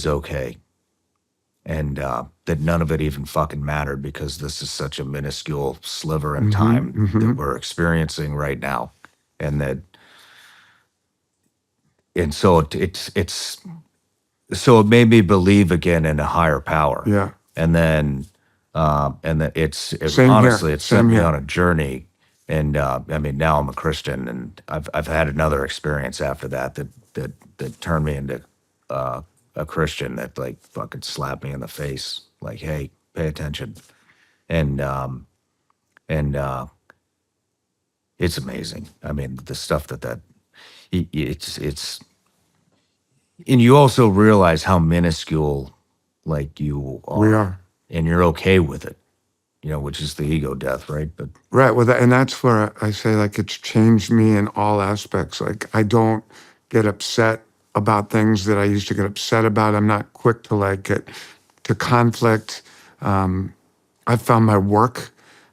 okay, and that none of it even fucking mattered because this is such a minuscule sliver in time that we're experiencing right now, and so so it made me believe again in a higher power. Yeah. And then it Same honestly here. it sent Same me here. on a journey. And I mean, now I'm a Christian, and I've had another experience after that turned me into a Christian, that like fucking slapped me in the face, like, hey, pay attention. And it's amazing. I mean, the stuff it's and you also realize how minuscule like you are. We are. And you're okay with it. which is the ego death, right? But Right. Well, and that's where I say, like, it's changed me in all aspects. Like, I don't get upset about things that I used to get upset about. I'm not quick to like get to conflict. I found my work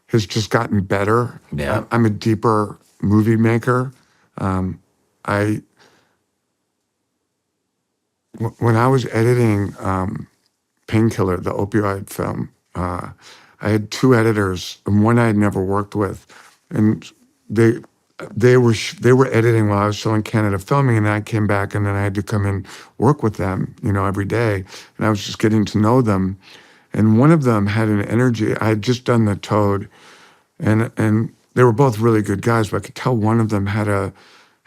has just gotten better. Yeah. I'm a deeper movie maker. I when I was editing Painkiller, the opioid film, I had two editors, and one I had never worked with, and they they were editing while I was still in Canada filming, and then I came back, and then I had to come and work with them, every day, and I was just getting to know them, and one of them had an energy. I had just done the Toad, and they were both really good guys, but I could tell one of them had an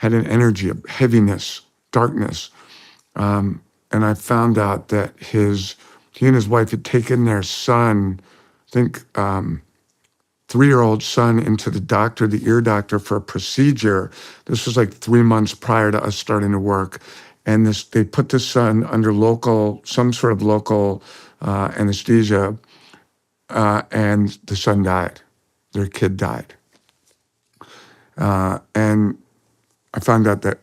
energy of heaviness, darkness, and I found out that he and his wife had taken their son, I think 3-year-old son, into the ear doctor for a procedure. This was like 3 months prior to us starting to work. And they put the son under some sort of local anesthesia, and the son died. Their kid died. And I found out that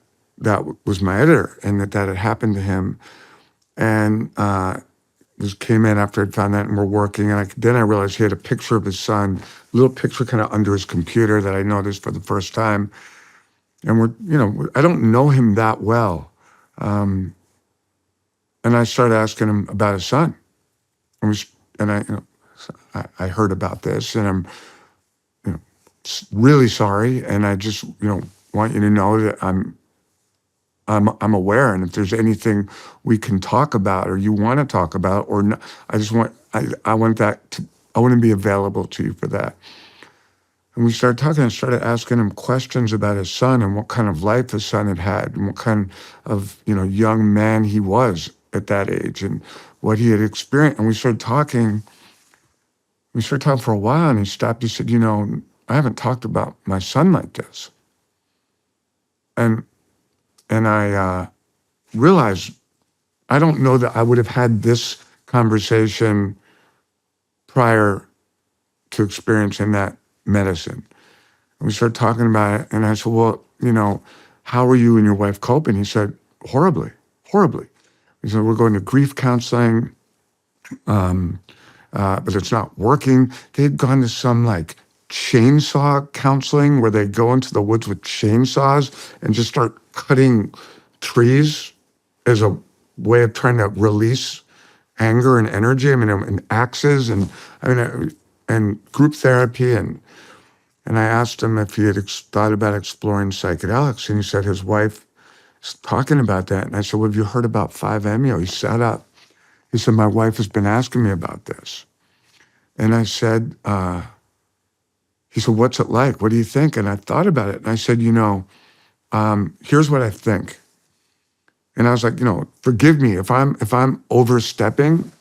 was my editor and that had happened to him. And just came in after I'd found that, and we're working. And then I realized he had a picture of his son, a little picture kind of under his computer that I noticed for the first time. And I don't know him that well. And I started asking him about his son. I heard about this, and I'm, really sorry. And I just, want you to know that I'm aware, and if there's anything we can talk about or you want to talk about, or not, I want to be available to you for that. And we started talking. I started asking him questions about his son and what kind of life his son had had, and what kind of young man he was at that age, and what he had experienced. And we started talking. We started talking for a while, and he stopped. He said, I haven't talked about my son like this. And I realized I don't know that I would have had this conversation prior to experiencing that medicine. And we started talking about it, and I said, well, how are you and your wife coping? He said, horribly, horribly. He said, we're going to grief counseling, but it's not working. They'd gone to some chainsaw counseling where they go into the woods with chainsaws and just start cutting trees as a way of trying to release anger and energy. And axes and group therapy. And I asked him if he had thought about exploring psychedelics. And he said his wife is talking about that. And I said, well, have you heard about 5-MeO? He sat up. He said, my wife has been asking me about this. And I said, he said, what's it like? What do you think? And I thought about it. And I said, here's what I think. And I was like, forgive me if I'm overstepping.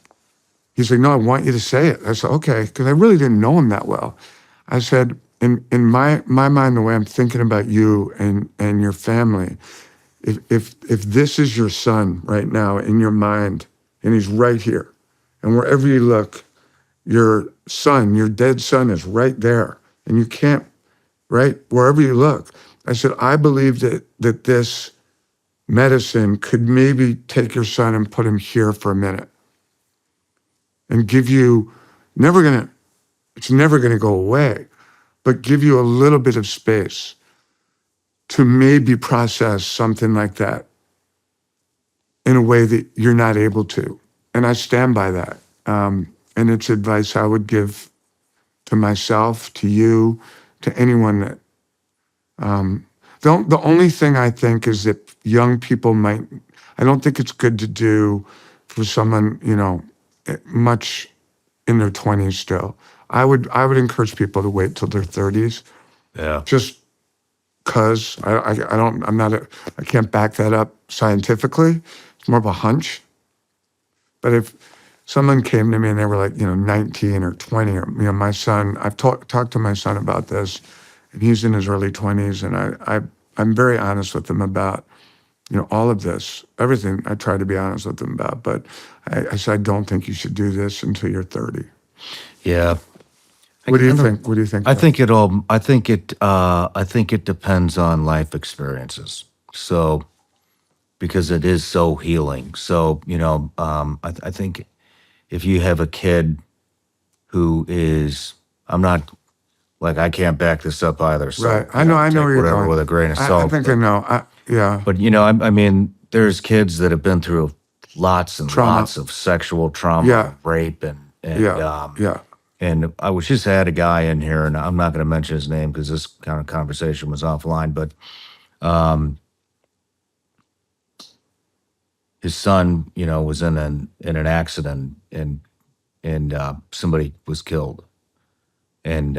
He's like, no, I want you to say it. I said, okay, because I really didn't know him that well. I said, in my mind, the way I'm thinking about you and your family, if this is your son right now in your mind, and he's right here, and wherever you look, your son, your dead son, is right there, and you can't, right, wherever you look. I said, I believe that this medicine could maybe take your son and put him here for a minute and give you, it's never gonna go away, but give you a little bit of space to maybe process something like that in a way that you're not able to. And I stand by that. And it's advice I would give to myself, to you, to anyone that, the only thing I think is that young people I don't think it's good to do for someone, much in their 20s still. I would encourage people to wait till their 30s. yeah. Just because I can't back that up scientifically. It's more of a hunch. But if someone came to me and they were like, 19 or 20, or, my son, I've talked to my son about this, and he's in his early 20s, and I'm very honest with him about, all of this, everything I try to be honest with him about. But I said, I don't think you should do this until you're 30. Yeah. What do you I don't- think? What do you think? I Though? think it all. I think it depends on life experiences. So because it is so healing. So I think if you have a kid who is, I'm not like I can't back this up either. So Right. I know take where you're whatever going. with a grain of I salt. think I know. Yeah. But I mean, there's kids that have been through lots and Trauma. lots of sexual trauma, Yeah. rape, and Yeah. Yeah. and I was just had a guy in here, and I'm not going to mention his name because this kind of conversation was offline. But his son, was in an accident, and somebody was killed, and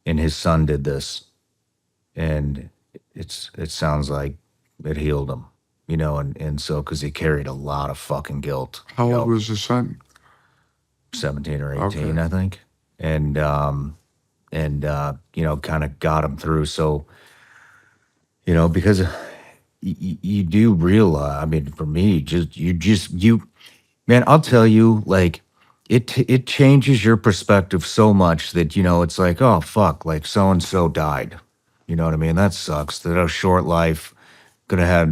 and his son did this, and it sounds like it healed him, and so because he carried a lot of fucking guilt. How old was the son? 17 or 18, Okay. I think, and kind of got him through. So because you do realize, I mean, for me, man, I'll tell you, like, it changes your perspective so much that, it's like, oh, fuck, like, so-and-so died. You know what I mean? That sucks. That a short life, could have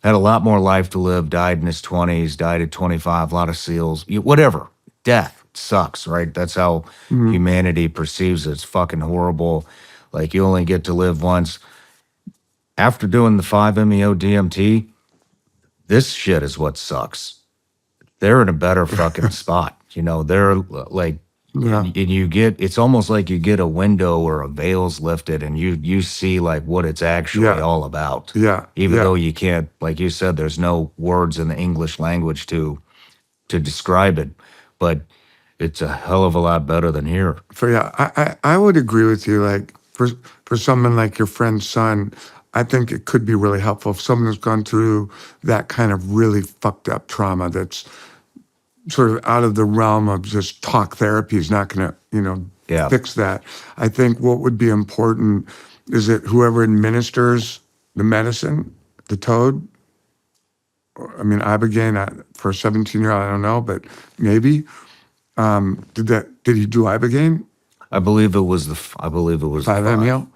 had a lot more life to live, died in his 20s, died at 25, a lot of SEALs, whatever. Death sucks, right? That's how humanity perceives it. It's fucking horrible. Like, you only get to live once. After doing the 5-MeO DMT, this shit is what sucks. They're in a better fucking spot. They're like, Yeah. and it's almost like you get a window or a veil's lifted and you see like what it's actually Yeah. all about. Yeah. Even Yeah. though you can't, like you said, there's no words in the English language to describe it, but it's a hell of a lot better than here. I would agree with you. Like for someone like your friend's son, I think it could be really helpful if someone has gone through that kind of really fucked up trauma that's sort of out of the realm of just talk therapy is not going to, Yeah. fix that. I think what would be important is that whoever administers the medicine, the toad, I mean, Ibogaine, for a 17-year-old, I don't know, but maybe, did he do Ibogaine? I believe it was the 5-MeO?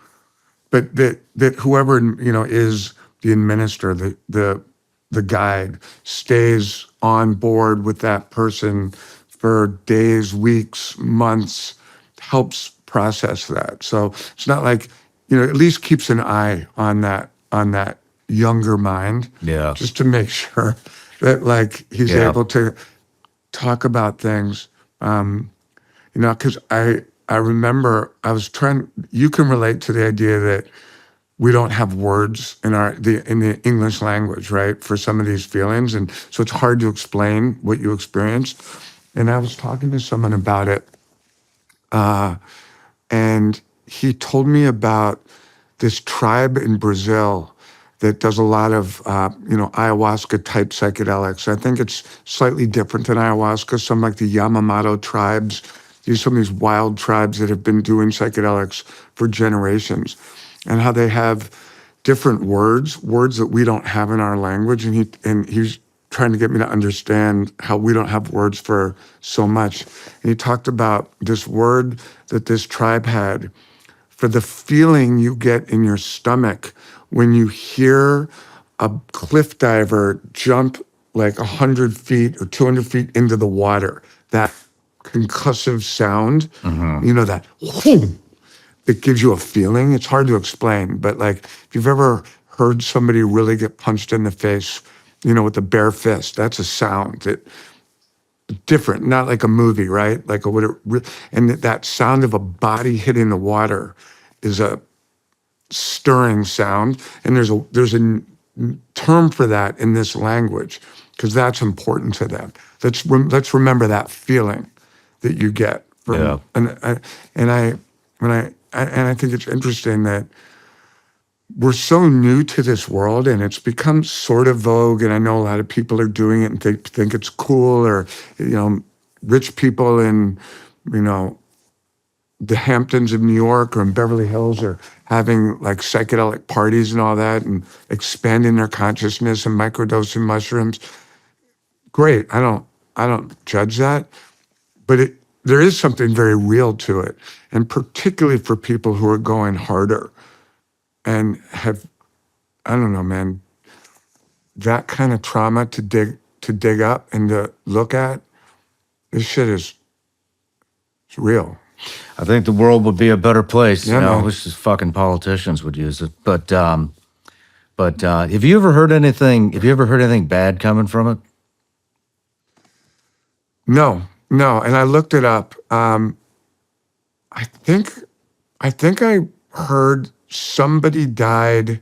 But that whoever, is the administrator, the guide, stays on board with that person for days, weeks, months, helps process that. So it's not like, at least keeps an eye on that younger mind. Yeah. Just to make sure that like he's Yeah. able to talk about things. Because I remember you can relate to the idea that we don't have words in the English language, right, for some of these feelings. And so it's hard to explain what you experienced. And I was talking to someone about it, and he told me about this tribe in Brazil that does a lot of, ayahuasca-type psychedelics. I think it's slightly different than ayahuasca. Some like the Yamamoto tribes, some of these wild tribes that have been doing psychedelics for generations, and how they have different words that we don't have in our language. And he's trying to get me to understand how we don't have words for so much. And he talked about this word that this tribe had for the feeling you get in your stomach when you hear a cliff diver jump like 100 feet or 200 feet into the water. That concussive sound, that whoom, it gives you a feeling. It's hard to explain, but like if you've ever heard somebody really get punched in the face, with a bare fist, that's a sound that different, not like a movie, right? Like and that sound of a body hitting the water is a stirring sound, and there's a term for that in this language because that's important to them. Let's remember that feeling that you get from, Yeah. and I think it's interesting that we're so new to this world, and it's become sort of vogue, and I know a lot of people are doing it and think it's cool, or rich people in the Hamptons of New York or in Beverly Hills are having like psychedelic parties and all that and expanding their consciousness and microdosing mushrooms. Great. I don't judge that, but there is something very real to it, and particularly for people who are going harder and have, I don't know, man, that kind of trauma to dig up and to look at. This shit is it's real. I think the world would be a better place. Yeah, man. I wish just fucking politicians would use it. But have you ever heard anything? Have you ever heard anything bad coming from it? No, and I looked it up. I think I heard somebody died.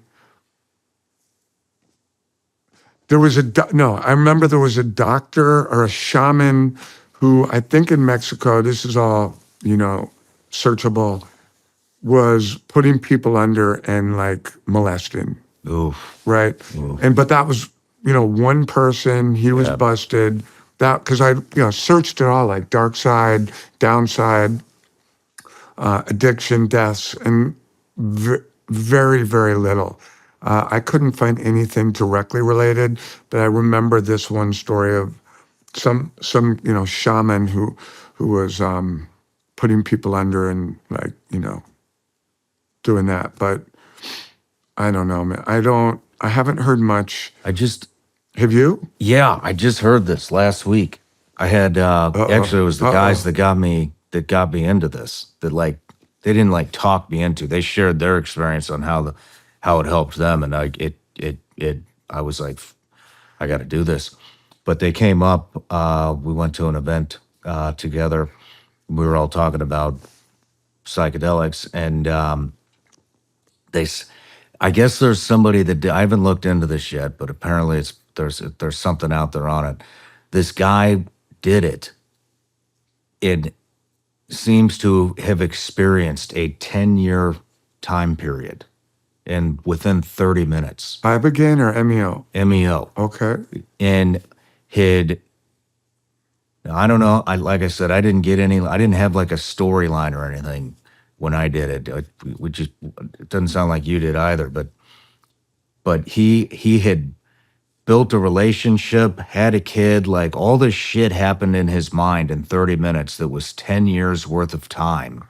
There was I remember there was a doctor or a shaman who, I think in Mexico, this is all, searchable, was putting people under and like molesting. Oof. Right. Oof. But that was, one person, he was busted. That, because I, searched it all, like dark side, downside, addiction, deaths, and very, very little. I couldn't find anything directly related, but I remember this one story of some shaman who was putting people under and like, doing that. But I don't know, man. I haven't heard much. Have you? Yeah, I just heard this last week. I had actually it was the guys that got me into this. That like they didn't like talk me into. They shared their experience on how it helped them, and I was like, I got to do this. But they came up. We went to an event together. We were all talking about psychedelics, and I guess there's somebody that I haven't looked into this yet, but apparently there's something out there on it. This guy did it. It seems to have experienced a 10-year time period, and within 30 minutes. Ibogaine or MEO? MEO. Okay. And I don't know. Like I said, I didn't have like a storyline or anything when I did it. It doesn't sound like you did either, but he had built a relationship, had a kid, like all this shit happened in his mind in 30 minutes that was 10 years worth of time.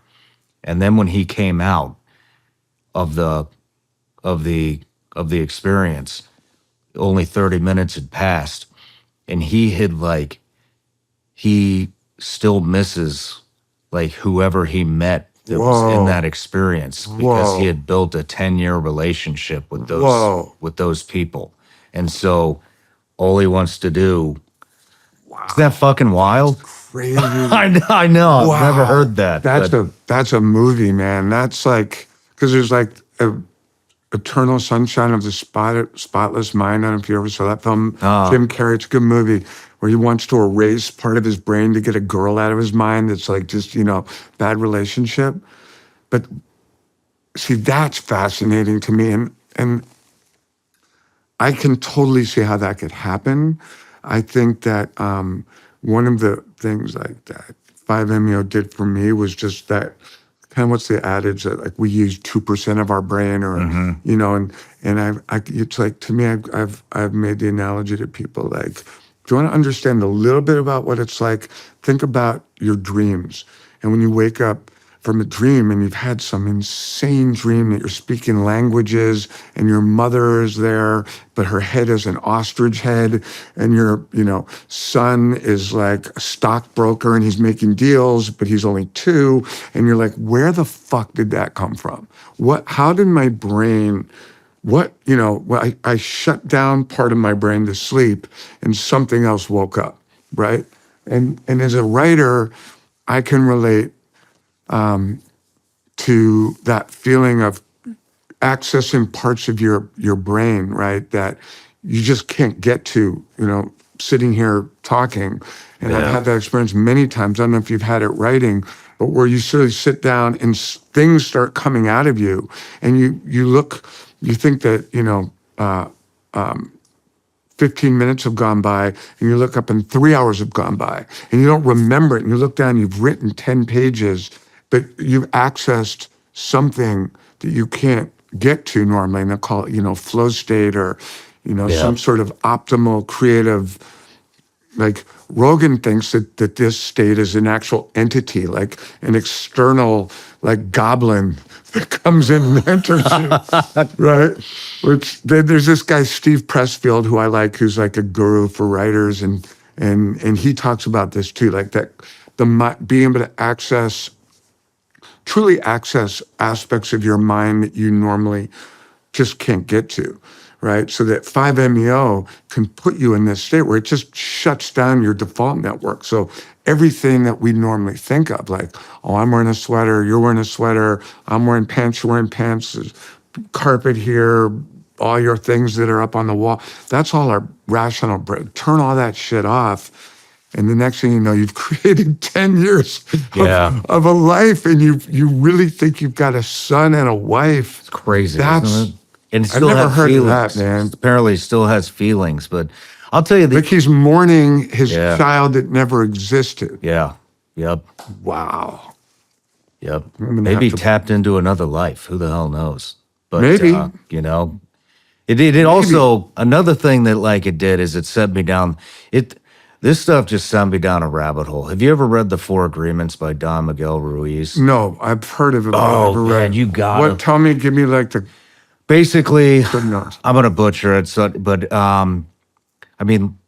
And then when he came out of the experience, only 30 minutes had passed, and he still misses like whoever he met that was in that experience, because he had built a 10-year relationship with those people. And so all he wants to do, is that fucking wild? Crazy. I know. Wow. I've never heard that. That's a movie, man. That's like, because there's like Eternal Sunshine of the Spotless Mind. I don't know if you ever saw that film. Jim Carrey, it's a good movie, where he wants to erase part of his brain to get a girl out of his mind. It's like just, bad relationship. But see, that's fascinating to me. And I can totally see how that could happen. I think that one of the things like that 5-MeO did for me was just that kind of, what's the adage that like we use 2% of our brain, or and it's like, to me, I've made the analogy to people like, do you want to understand a little bit about what it's like? Think about your dreams, and when you wake up from a dream and you've had some insane dream that you're speaking languages and your mother is there, but her head is an ostrich head, and your, son is like a stockbroker and he's making deals, but he's only 2. And you're like, where the fuck did that come from? How did my brain, I shut down part of my brain to sleep and something else woke up, right? And as a writer, I can relate to that feeling of accessing parts of your brain, right, that you just can't get to, sitting here talking. And I've had that experience many times. I don't know if you've had it writing, but where you sort of sit down and things start coming out of you, and you think that, 15 minutes have gone by, and you look up and 3 hours have gone by, and you don't remember it, and you look down, you've written 10 pages, but you've accessed something that you can't get to normally, and they'll call it, flow state, or, some sort of optimal creative like Rogan thinks that this state is an actual entity, like an external, like goblin that comes in and enters you, right? Which there's this guy Steve Pressfield who I like, who's like a guru for writers, and he talks about this too, like that being able to truly access aspects of your mind that you normally just can't get to, right? So that 5-MeO can put you in this state where it just shuts down your default network. So everything that we normally think of, like, oh, I'm wearing a sweater, you're wearing a sweater, I'm wearing pants, you're wearing pants, there's carpet here, all your things that are up on the wall, that's all our rational brain. Turn all that shit off. And the next thing you know, you've created 10 years of a life, and you really think you've got a son and a wife. It's crazy, That's, isn't it? And it I've still never has heard feelings. of that, man. Apparently, still has feelings. But I'll tell you, Like he's mourning his Yeah. child that never existed. yeah, yep, Wow. yep. gonna Maybe have to- tapped into another life. Who the hell knows? But Maybe. you know, it also another thing that like it did is it set me down. This stuff just sent me down a rabbit hole. Have you ever read The Four Agreements by Don Miguel Ruiz? No, I've heard of it. but I've Oh never man, read. you got What? it. Tell me. Give me like the Basically, good notes. I'm gonna butcher it. So, but I mean,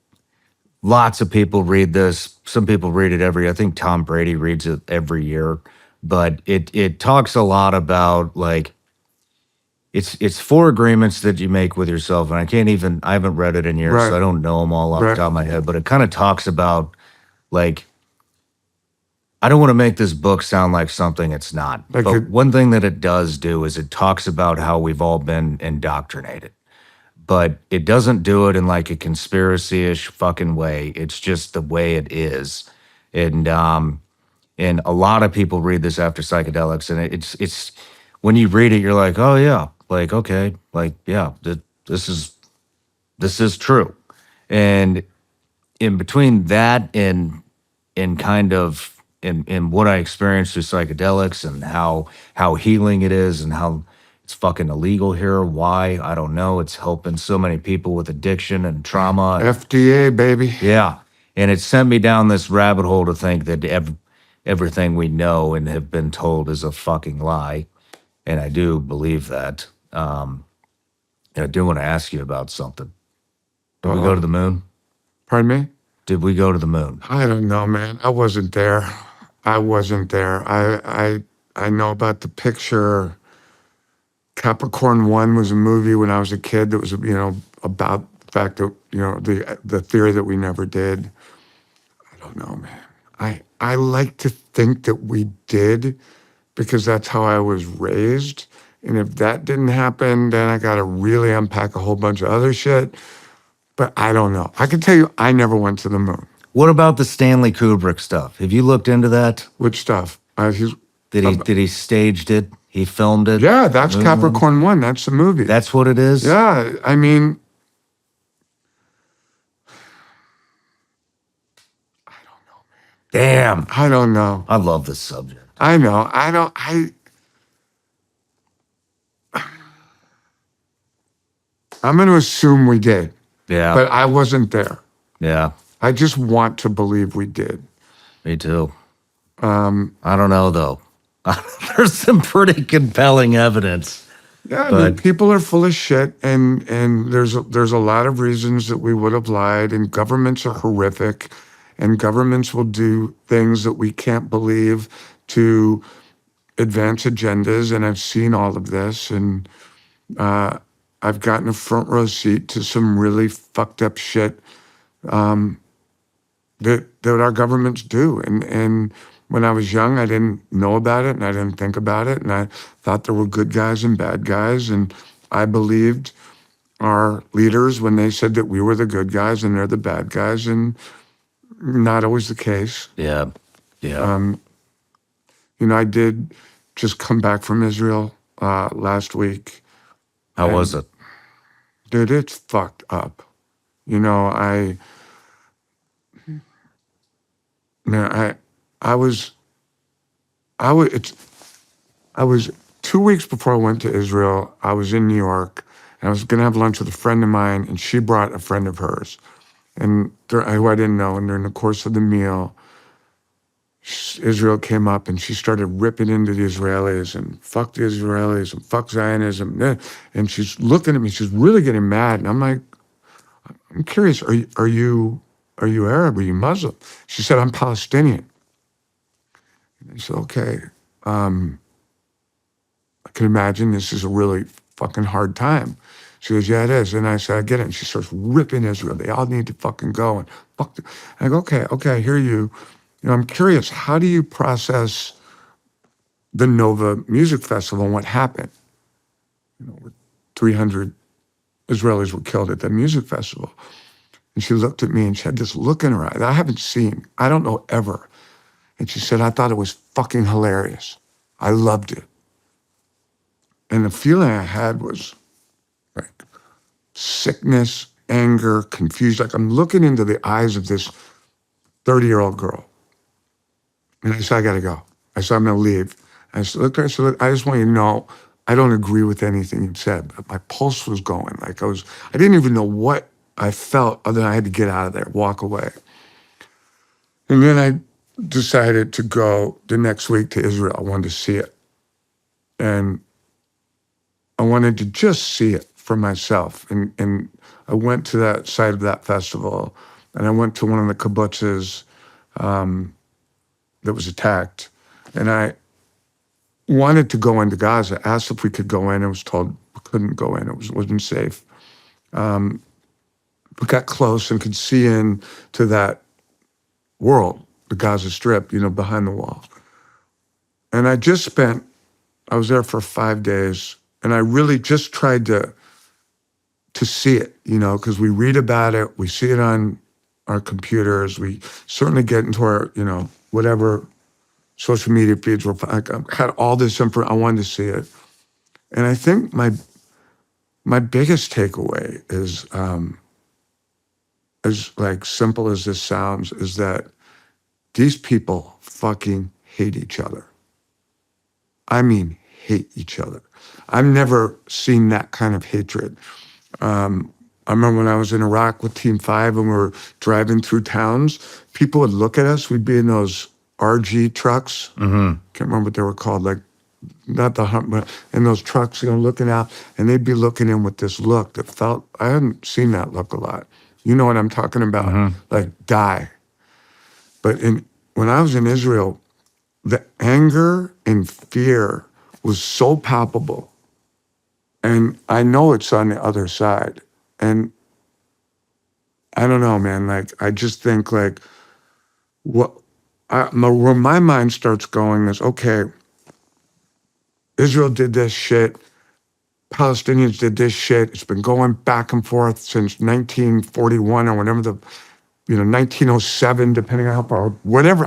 lots of people read this. Some people read it I think Tom Brady reads it every year. But it talks a lot about like it's four agreements that you make with yourself, and I haven't read it in years, Right. so I don't know them all off Right. the top of my head. But it kind of talks about like I don't want to make this book sound like something it's not. Like but it- one thing that it does do is it talks about how we've all been indoctrinated. But it doesn't do it in like a conspiracy-ish fucking way. It's just the way it is. And a lot of people read this after psychedelics, and it's when you read it, you're like, oh yeah, like okay, like yeah, this is true. And in between that and kind of in what I experienced through psychedelics and how healing it is and how it's fucking illegal here. Why? I don't know. It's helping so many people with addiction and trauma. FDA, baby. Yeah. And it sent me down this rabbit hole to think that everything we know and have been told is a fucking lie. And I do believe that. And I do want to ask you about something. Did we go to the moon? Pardon me? Did we go to the moon? I don't know, man. I wasn't there. I know about the picture. Capricorn 1 was a movie when I was a kid that was, about the fact that, the theory that we never did. I don't know, man. I like to think that we did because that's how I was raised. And if that didn't happen, then I got to really unpack a whole bunch of other shit. But I don't know. I can tell you I never went to the moon. What about the Stanley Kubrick stuff? Have you looked into that? Which stuff? Did he staged it? He filmed it? Yeah, that's Capricorn 1. That's the movie. That's what it is? Yeah, I mean, Damn. I don't know. I love this subject. I know. I'm going to assume we did, Yeah. but I wasn't there. Yeah. I just want to believe we did. Me too. I don't know though. There's some pretty compelling evidence. Yeah, I mean, people are full of shit, and there's a lot of reasons that we would have lied, and governments are horrific, and governments will do things that we can't believe to advance agendas, and I've seen all of this, and I've gotten a front row seat to some really fucked up shit that our governments do, and when I was young, I didn't know about it and I didn't think about it. And I thought there were good guys and bad guys. And I believed our leaders when they said that we were the good guys and they're the bad guys. And not always the case. Yeah. Yeah. I did just come back from Israel last week. How was it? Dude, it's fucked up. I was 2 weeks before I went to Israel. I was in New York, and I was gonna have lunch with a friend of mine, and she brought a friend of hers, And who I didn't know. And during the course of the meal, Israel came up and she started ripping into the Israelis and fuck the Israelis and fuck Zionism. And she's looking at me. She's really getting mad. And I'm like, I'm curious. Are you Arab? Are you Muslim? She said, I'm Palestinian. And I said, okay. I can imagine this is a really fucking hard time. She goes, yeah, it is. And I said, I get it. And she starts ripping Israel. They all need to fucking go. And fuck. And I go, okay, I hear you. You know, I'm curious, how do you process the Nova Music Festival and what happened? You know, 300 Israelis were killed at that music festival. And she looked at me and she had this look in her eye that I haven't seen, I don't know, ever. And she said, I thought it was fucking hilarious. I loved it. And the feeling I had was like sickness, anger, confusion. Like I'm looking into the eyes of this 30-year-old girl. And I said, I gotta go. I said, I'm gonna leave. I said, look, I just want you to know, I don't agree with anything you said. But my pulse was going. I didn't even know what I felt other than I had to get out of there, walk away. And then I decided to go the next week to Israel. I wanted to see it. And I wanted to just see it for myself. And I went to that site of that festival, and I went to one of the kibbutzes that was attacked. And I wanted to go into Gaza, asked if we could go in. I was told we couldn't go in. It wasn't safe. We got close and could see into that world, the Gaza Strip, you know, behind the wall. And I was there for 5 days, and I really just tried to see it, you know, because we read about it, we see it on our computers, we certainly get into our, you know, whatever social media feeds were. I had all this info. I wanted to see it. And I think my biggest takeaway is, as like simple as this sounds, is that these people fucking hate each other. I mean, hate each other. I've never seen that kind of hatred. I remember when I was in Iraq with Team 5 and we were driving through towns, people would look at us. We'd be in those RG trucks. Can't remember what they were called, like not the hump, but in those trucks, you know, looking out, and they'd be looking in with this look that felt, I hadn't seen that look a lot. You know what I'm talking about? Like, die. But when I was in Israel, the anger and fear was so palpable. And I know it's on the other side. And I don't know, man, like, I just think like where my mind starts going is, okay, Israel did this shit. Palestinians did this shit. It's been going back and forth since 1941 or whenever 1907, depending on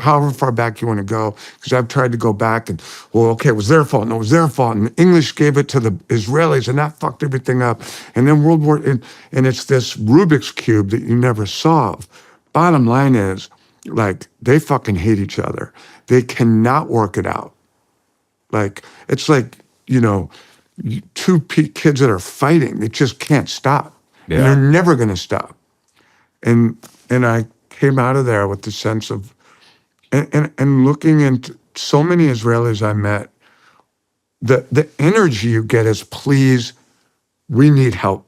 however far back you want to go. Because I've tried to go back and, well, okay, it was their fault. No, it was their fault. And the English gave it to the Israelis and that fucked everything up. And then World War, and it's this Rubik's Cube that you never solve. Bottom line is, like, they fucking hate each other. They cannot work it out. Like, it's like, you know, two kids that are fighting, they just can't stop. Yeah. And they're never going to stop. And I came out of there with the sense of, and looking into so many Israelis I met, the energy you get is, please, we need help,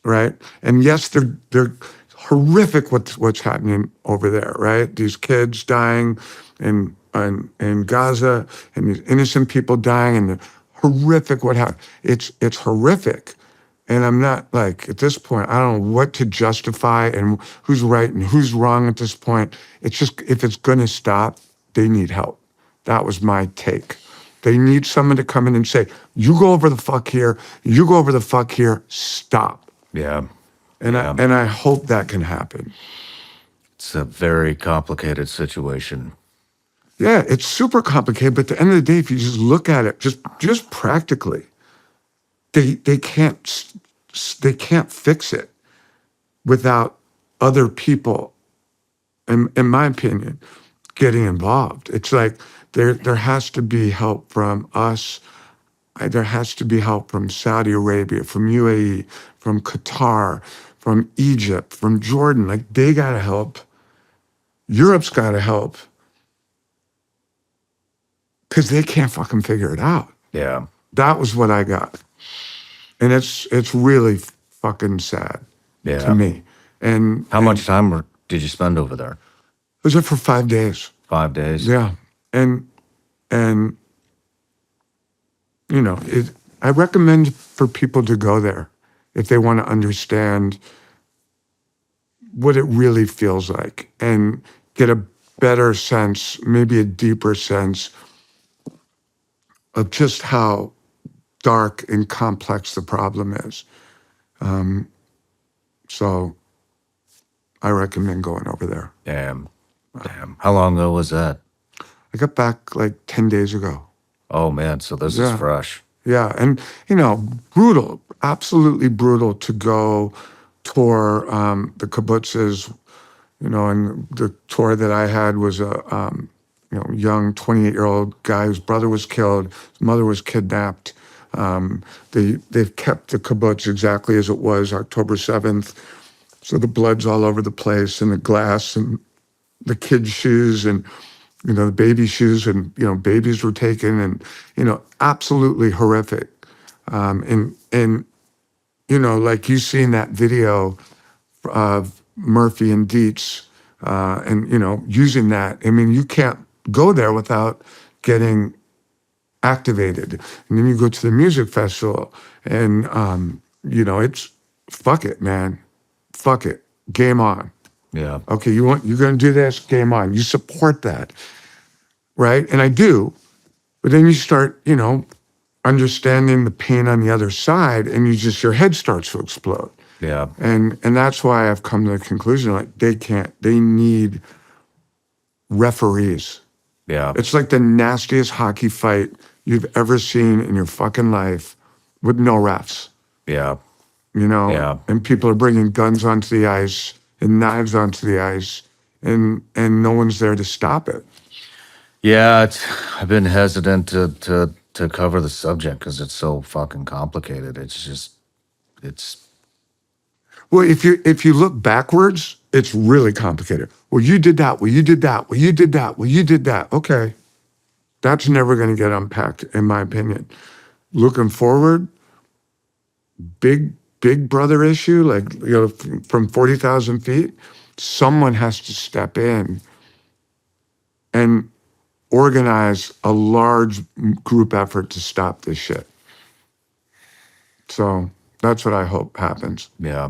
right? And yes, they're horrific what's happening over there, right? These kids dying in Gaza, and these innocent people dying, and the horrific what happened. It's horrific. And I'm not, like, at this point, I don't know what to justify and who's right and who's wrong at this point. It's just, if it's going to stop, they need help. That was my take. They need someone to come in and say, you go over the fuck here, you go over the fuck here, stop. Yeah. And I hope that can happen. It's a very complicated situation. Yeah, it's super complicated, but at the end of the day, if you just look at it, just practically, they can't fix it without other people, in my opinion, getting involved. It's like there has to be help from us. There has to be help from Saudi Arabia, from UAE, from Qatar, from Egypt, from Jordan. Like, they got to help. Europe's got to help because they can't fucking figure it out. Yeah. That was what I got. And it's really fucking sad Yeah. to me. And How much time did you spend over there? I was there for 5 days. 5 days? Yeah. And you know, I recommend for people to go there if they want to understand what it really feels like and get a better sense, maybe a deeper sense of just how dark and complex the problem is. So I recommend going over there. Damn. How long ago was that? I got back like 10 days ago. Oh, man. So this is fresh. Yeah. And, you know, brutal, absolutely brutal to go tour the kibbutzes, you know, and the tour that I had was a, you know, young 28-year-old guy whose brother was killed, his mother was kidnapped. They've kept the kibbutz exactly as it was, October 7th. So the blood's all over the place, and the glass, and the kids' shoes, and, you know, the baby shoes, and, you know, babies were taken, and, you know, absolutely horrific. And you know, like you seen that video of Murphy and Dietz, and, you know, using that. I mean, you can't go there without getting activated. And then you go to the music festival, and, you know, it's, fuck it, man. Fuck it. Game on. Yeah. Okay, you're going to do this? Game on. You support that, right? And I do. But then you start, you know, understanding the pain on the other side, and your head starts to explode. Yeah. And that's why I've come to the conclusion, like, they need referees. Yeah. It's like the nastiest hockey fight you've ever seen in your fucking life with no refs. Yeah. You know? Yeah. And people are bringing guns onto the ice and knives onto the ice, and no one's there to stop it. Yeah, I've been hesitant to cover the subject because it's so fucking complicated. It's Well, if you look backwards, it's really complicated. Well, you did that. Well, you did that. Well, you did that. Well, you did that. Okay. That's never going to get unpacked, in my opinion. Looking forward, big brother issue, like, you know, from 40,000 feet, someone has to step in and organize a large group effort to stop this shit. So that's what I hope happens. yeah.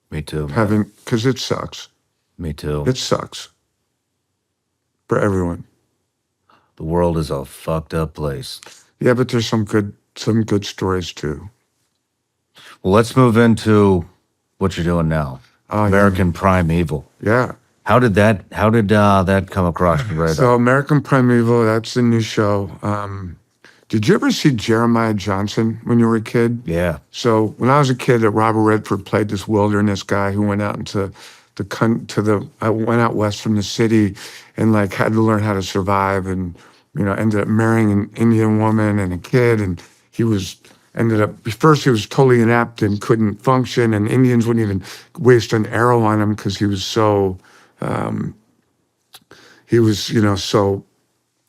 Me too. Man. Because it sucks. Me too. It sucks for everyone. The world is a fucked up place. Yeah, but there's some good stories too. Well, let's move into what you're doing now. American Primeval. Yeah. How did that come across your radar? So American Primeval, that's the new show. Did you ever see Jeremiah Johnson when you were a kid? Yeah. So when I was a kid, Robert Redford played this wilderness guy who went out into I went out west from the city and, like, had to learn how to survive, and, you know, ended up marrying an Indian woman and a kid, and ended up first he was totally inept and couldn't function, and Indians wouldn't even waste an arrow on him because he was so you know, so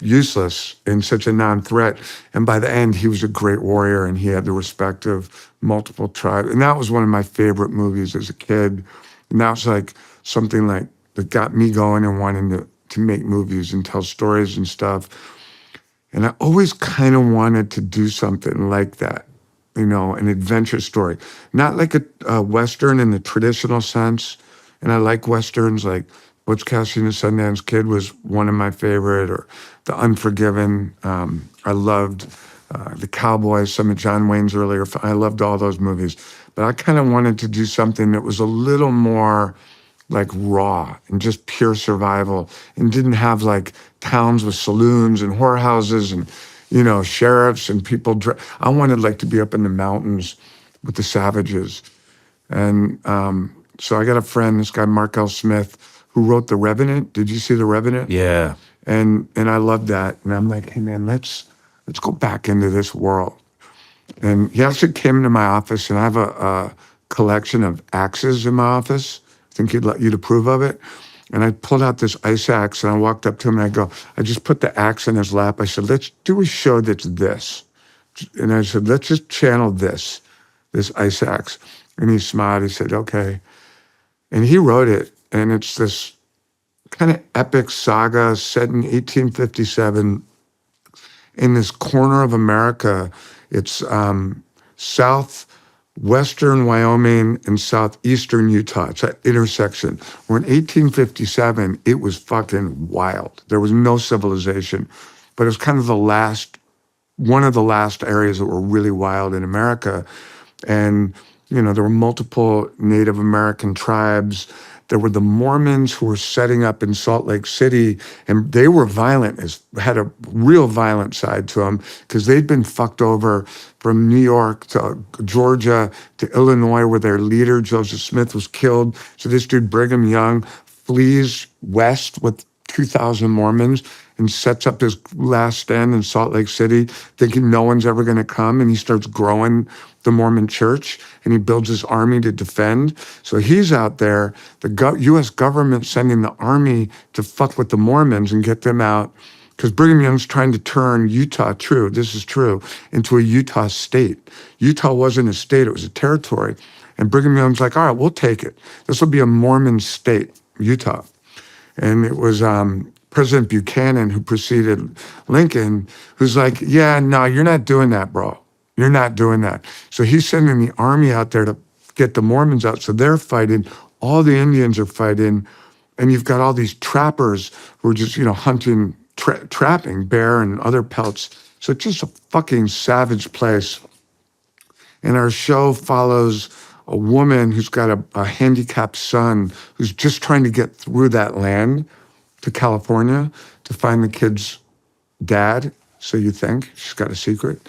useless and such a non-threat. And by the end, he was a great warrior, and he had the respect of multiple tribes. And that was one of my favorite movies as a kid. And that was like something like that got me going and wanting to make movies and tell stories and stuff. And I always kind of wanted to do something like that, you know, an adventure story. Not like a Western in the traditional sense. And I like Westerns, like Butch Cassidy and the Sundance Kid was one of my favorite, or The Unforgiven. I loved The Cowboys, some of John Wayne's earlier. I loved all those movies. But I kind of wanted to do something that was a little more like raw and just pure survival, and didn't have like towns with saloons and whorehouses and, you know, sheriffs and people. I wanted like to be up in the mountains with the savages. And so I got a friend, this guy, Mark L. Smith, who wrote The Revenant. Did you see The Revenant? Yeah. And I loved that. And I'm like, hey man, let's go back into this world. And he actually came into my office, and I have a collection of axes in my office. I think he'd let you approve of it. And I pulled out this ice axe and I walked up to him and I just put the axe in his lap. I said, let's do a show that's this. And I said, let's just channel this ice axe. And he smiled. He said, okay. And he wrote it. And it's this kind of epic saga set in 1857 in this corner of America. It's southwestern Wyoming and southeastern Utah. It's that intersection where in 1857, it was fucking wild. There was no civilization, but it was kind of one of the last areas that were really wild in America. And, there were multiple Native American tribes. There were the Mormons who were setting up in Salt Lake City, and they were violent, had a real violent side to them because they'd been fucked over from New York to Georgia to Illinois, where their leader, Joseph Smith, was killed. So this dude, Brigham Young, flees west with 2,000 Mormons and sets up his last stand in Salt Lake City, thinking no one's ever going to come, and he starts growing the Mormon church, and he builds his army to defend. So he's out there, the U.S. government sending the army to fuck with the Mormons and get them out, because Brigham Young's trying to turn Utah, this is true, into a Utah state. Utah wasn't a state, it was a territory. And Brigham Young's like, all right, we'll take it. This will be a Mormon state, Utah. And it was President Buchanan, who preceded Lincoln, who's like, yeah, no, you're not doing that, bro. You're not doing that. So he's sending the army out there to get the Mormons out. So they're fighting. All the Indians are fighting. And you've got all these trappers who are just, hunting, trapping bear and other pelts. So it's just a fucking savage place. And our show follows a woman who's got a handicapped son who's just trying to get through that land to California to find the kid's dad. So you think she's got a secret.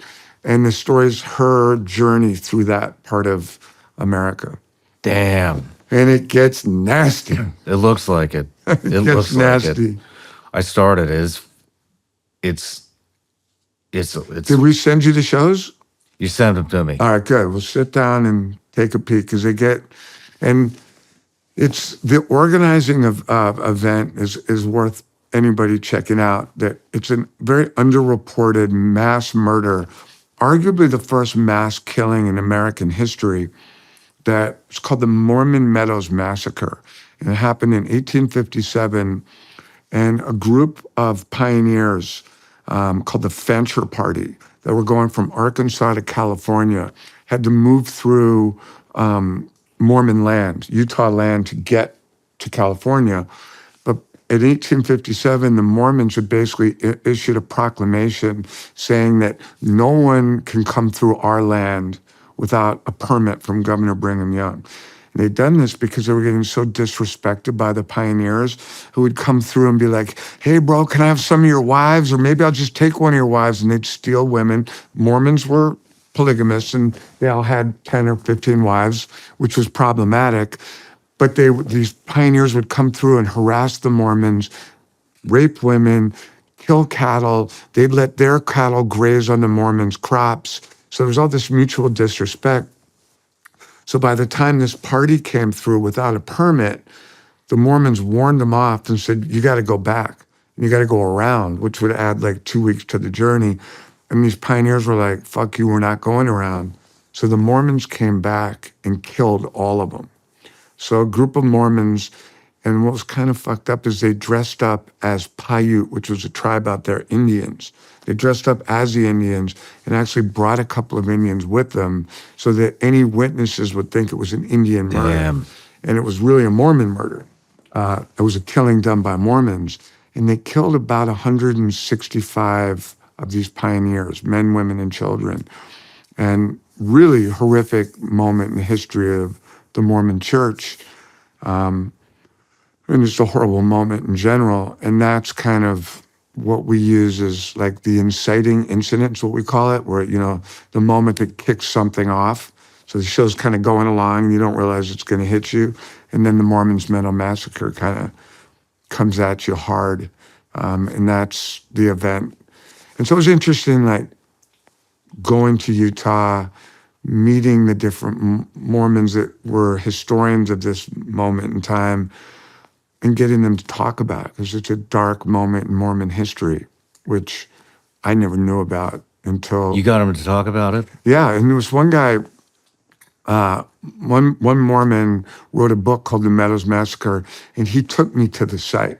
And the story's her journey through that part of America. Damn. And it gets nasty. It looks like it. It It gets looks like it. nasty. I started it's Did we send you the shows? you sent them to me. All right, good. We'll sit down and take a peek because and it's the organizing of event is worth anybody checking out. That it's a very underreported mass murder, arguably the first mass killing in American history. That it's called the Mormon Meadows Massacre, and it happened in 1857. And a group of pioneers called the Fancher Party that were going from Arkansas to California had to move through Mormon land, Utah land, to get to California. But in 1857, the Mormons had basically issued a proclamation saying that no one can come through our land without a permit from Governor Brigham Young. And they'd done this because they were getting so disrespected by the pioneers who would come through and be like, hey, bro, can I have some of your wives? Or maybe I'll just take one of your wives. And they'd steal women. Mormons were polygamists, and they all had 10 or 15 wives, which was problematic. But these pioneers would come through and harass the Mormons, rape women, kill cattle. They'd let their cattle graze on the Mormons' crops. So there was all this mutual disrespect. So by the time this party came through without a permit, the Mormons warned them off and said, you got to go back. You got to go around, which would add like 2 weeks to the journey. And these pioneers were like, fuck you, we're not going around. So the Mormons came back and killed all of them. So a group of Mormons, and what was kind of fucked up is they dressed up as Paiute, which was a tribe out there, Indians. They dressed up as the Indians and actually brought a couple of Indians with them so that any witnesses would think it was an Indian murder. Damn. And it was really a Mormon murder. It was a killing done by Mormons. And they killed about 165 of these pioneers, men, women, and children. And really horrific moment in the history of the Mormon church. And it's a horrible moment in general. And that's kind of what we use as like the inciting incident, is what we call it, where, the moment that kicks something off. So the show's kind of going along and you don't realize it's going to hit you. And then the Mormons Meadow Massacre kind of comes at you hard. And that's the event. And so it was interesting, like going to Utah, meeting the different Mormons that were historians of this moment in time and getting them to talk about it, because it's a dark moment in Mormon history, which I never knew about until... You got him to talk about it? Yeah, and there was one guy, one Mormon wrote a book called The Meadows Massacre, and he took me to the site.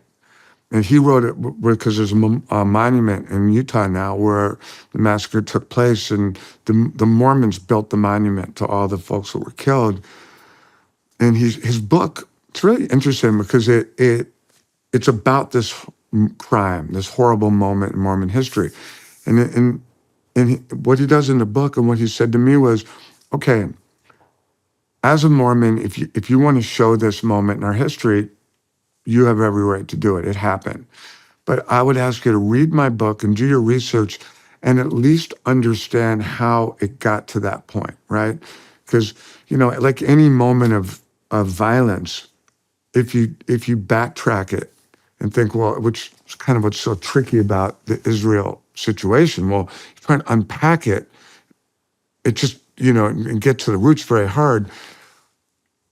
And he wrote it because there's a monument in Utah now where the massacre took place, and the Mormons built the monument to all the folks that were killed. And his book, it's really interesting because it's about this crime, this horrible moment in Mormon history. And what he does in the book and what he said to me was, okay, as a Mormon, if you want to show this moment in our history, you have every right to do it. It happened. But I would ask you to read my book and do your research and at least understand how it got to that point, right? Because, like any moment of violence, if you backtrack it and think, well, which is kind of what's so tricky about the Israel situation, well, you try to unpack it, it just, and get to the roots very hard.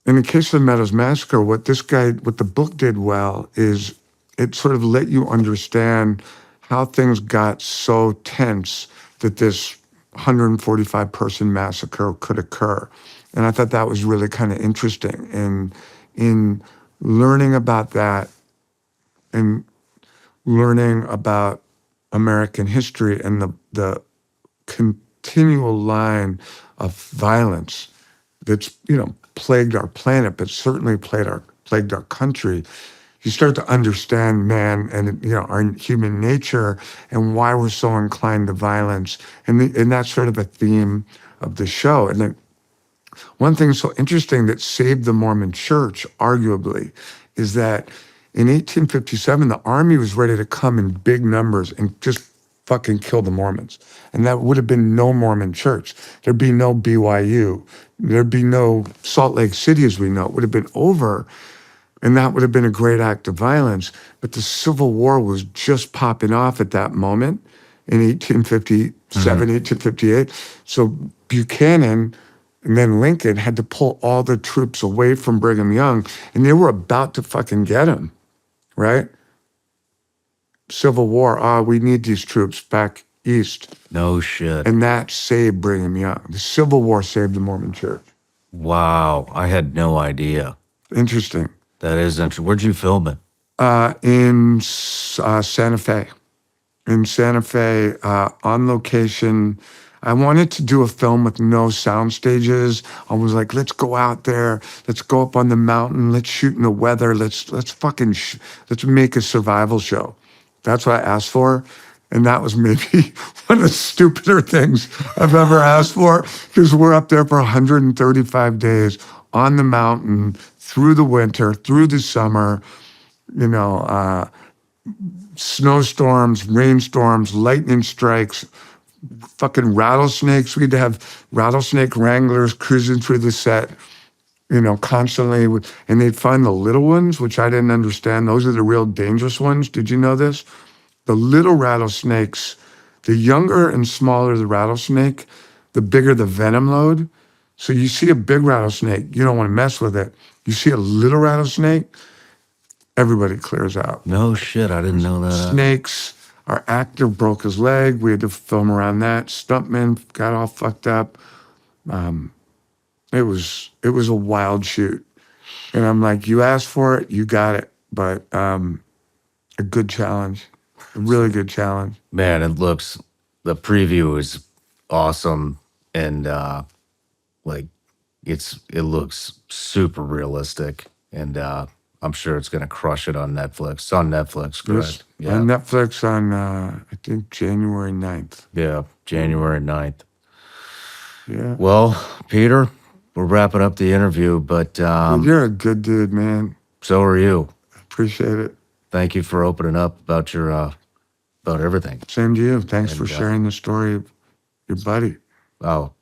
In the case of the Meadows Massacre, what the book did well is it sort of let you understand how things got so tense that this 145-person massacre could occur. And I thought that was really kind of interesting. And in learning about that and learning about American history and the continual line of violence that's, plagued our planet, but certainly plagued our country, you start to understand man and our human nature and why we're so inclined to violence, and that's sort of a theme of the show. And then one thing so interesting that saved the Mormon Church, arguably, is that in 1857 the army was ready to come in big numbers and just fucking kill the Mormons. And that would have been no Mormon church. There'd be no BYU. There'd be no Salt Lake City as we know. It would have been over. And that would have been a great act of violence. But the Civil War was just popping off at that moment in 1857, 1858. So Buchanan and then Lincoln had to pull all the troops away from Brigham Young. And they were about to fucking get him, right? Civil War, we need these troops back east. No shit. And that saved Brigham Young. The Civil War saved the Mormon Church. Wow, I had no idea. Interesting. That is interesting. Where'd you film it? In Santa Fe. In Santa Fe, on location. I wanted to do a film with no sound stages. I was like, let's go out there. Let's go up on the mountain. Let's shoot in the weather. Let's let's make a survival show. That's what I asked for. And that was maybe one of the stupider things I've ever asked for, because we're up there for 135 days on the mountain, through the winter, through the summer, snowstorms, rainstorms, lightning strikes, fucking rattlesnakes. We'd have rattlesnake wranglers cruising through the set, constantly. And they'd find the little ones, which I didn't understand. Those are the real dangerous ones. Did you know this? The little rattlesnakes, the younger and smaller the rattlesnake, the bigger the venom load. So you see a big rattlesnake, you don't want to mess with it. You see a little rattlesnake, everybody clears out. No shit, I didn't know that. Snakes. Our actor broke his leg. We had to film around that. Stuntman got all fucked up. It was a wild shoot. And I'm like, you asked for it, you got it. But a good challenge, a really good challenge. Man, the preview is awesome. And it looks super realistic. And I'm sure it's going to crush it on Netflix. It's on Netflix, correct? Yes, on Netflix on, I think, January 9th. Yeah, January 9th. Yeah. Well, Peter, we're wrapping up the interview, but... you're a good dude, man. So are you. Appreciate it. Thank you for opening up about your about everything. Same to you. Thanks for sharing the story of your buddy. Oh,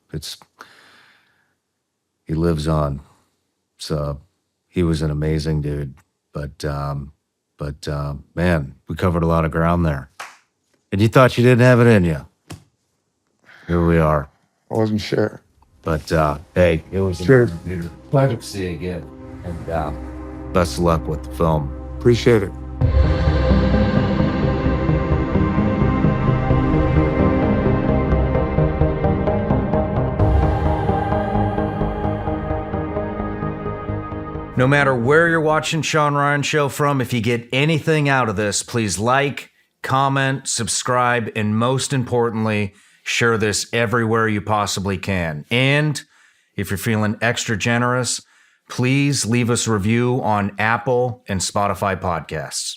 he lives on. So he was an amazing dude. But man, we covered a lot of ground there. And you thought you didn't have it in you. Here we are. I wasn't sure. But hey, it was Cheers. a pleasure to see you again. And best of luck with the film. Appreciate it. No matter where you're watching Shawn Ryan Show from, if you get anything out of this, please like, comment, subscribe, and most importantly, share this everywhere you possibly can. And if you're feeling extra generous, please leave us a review on Apple and Spotify podcasts.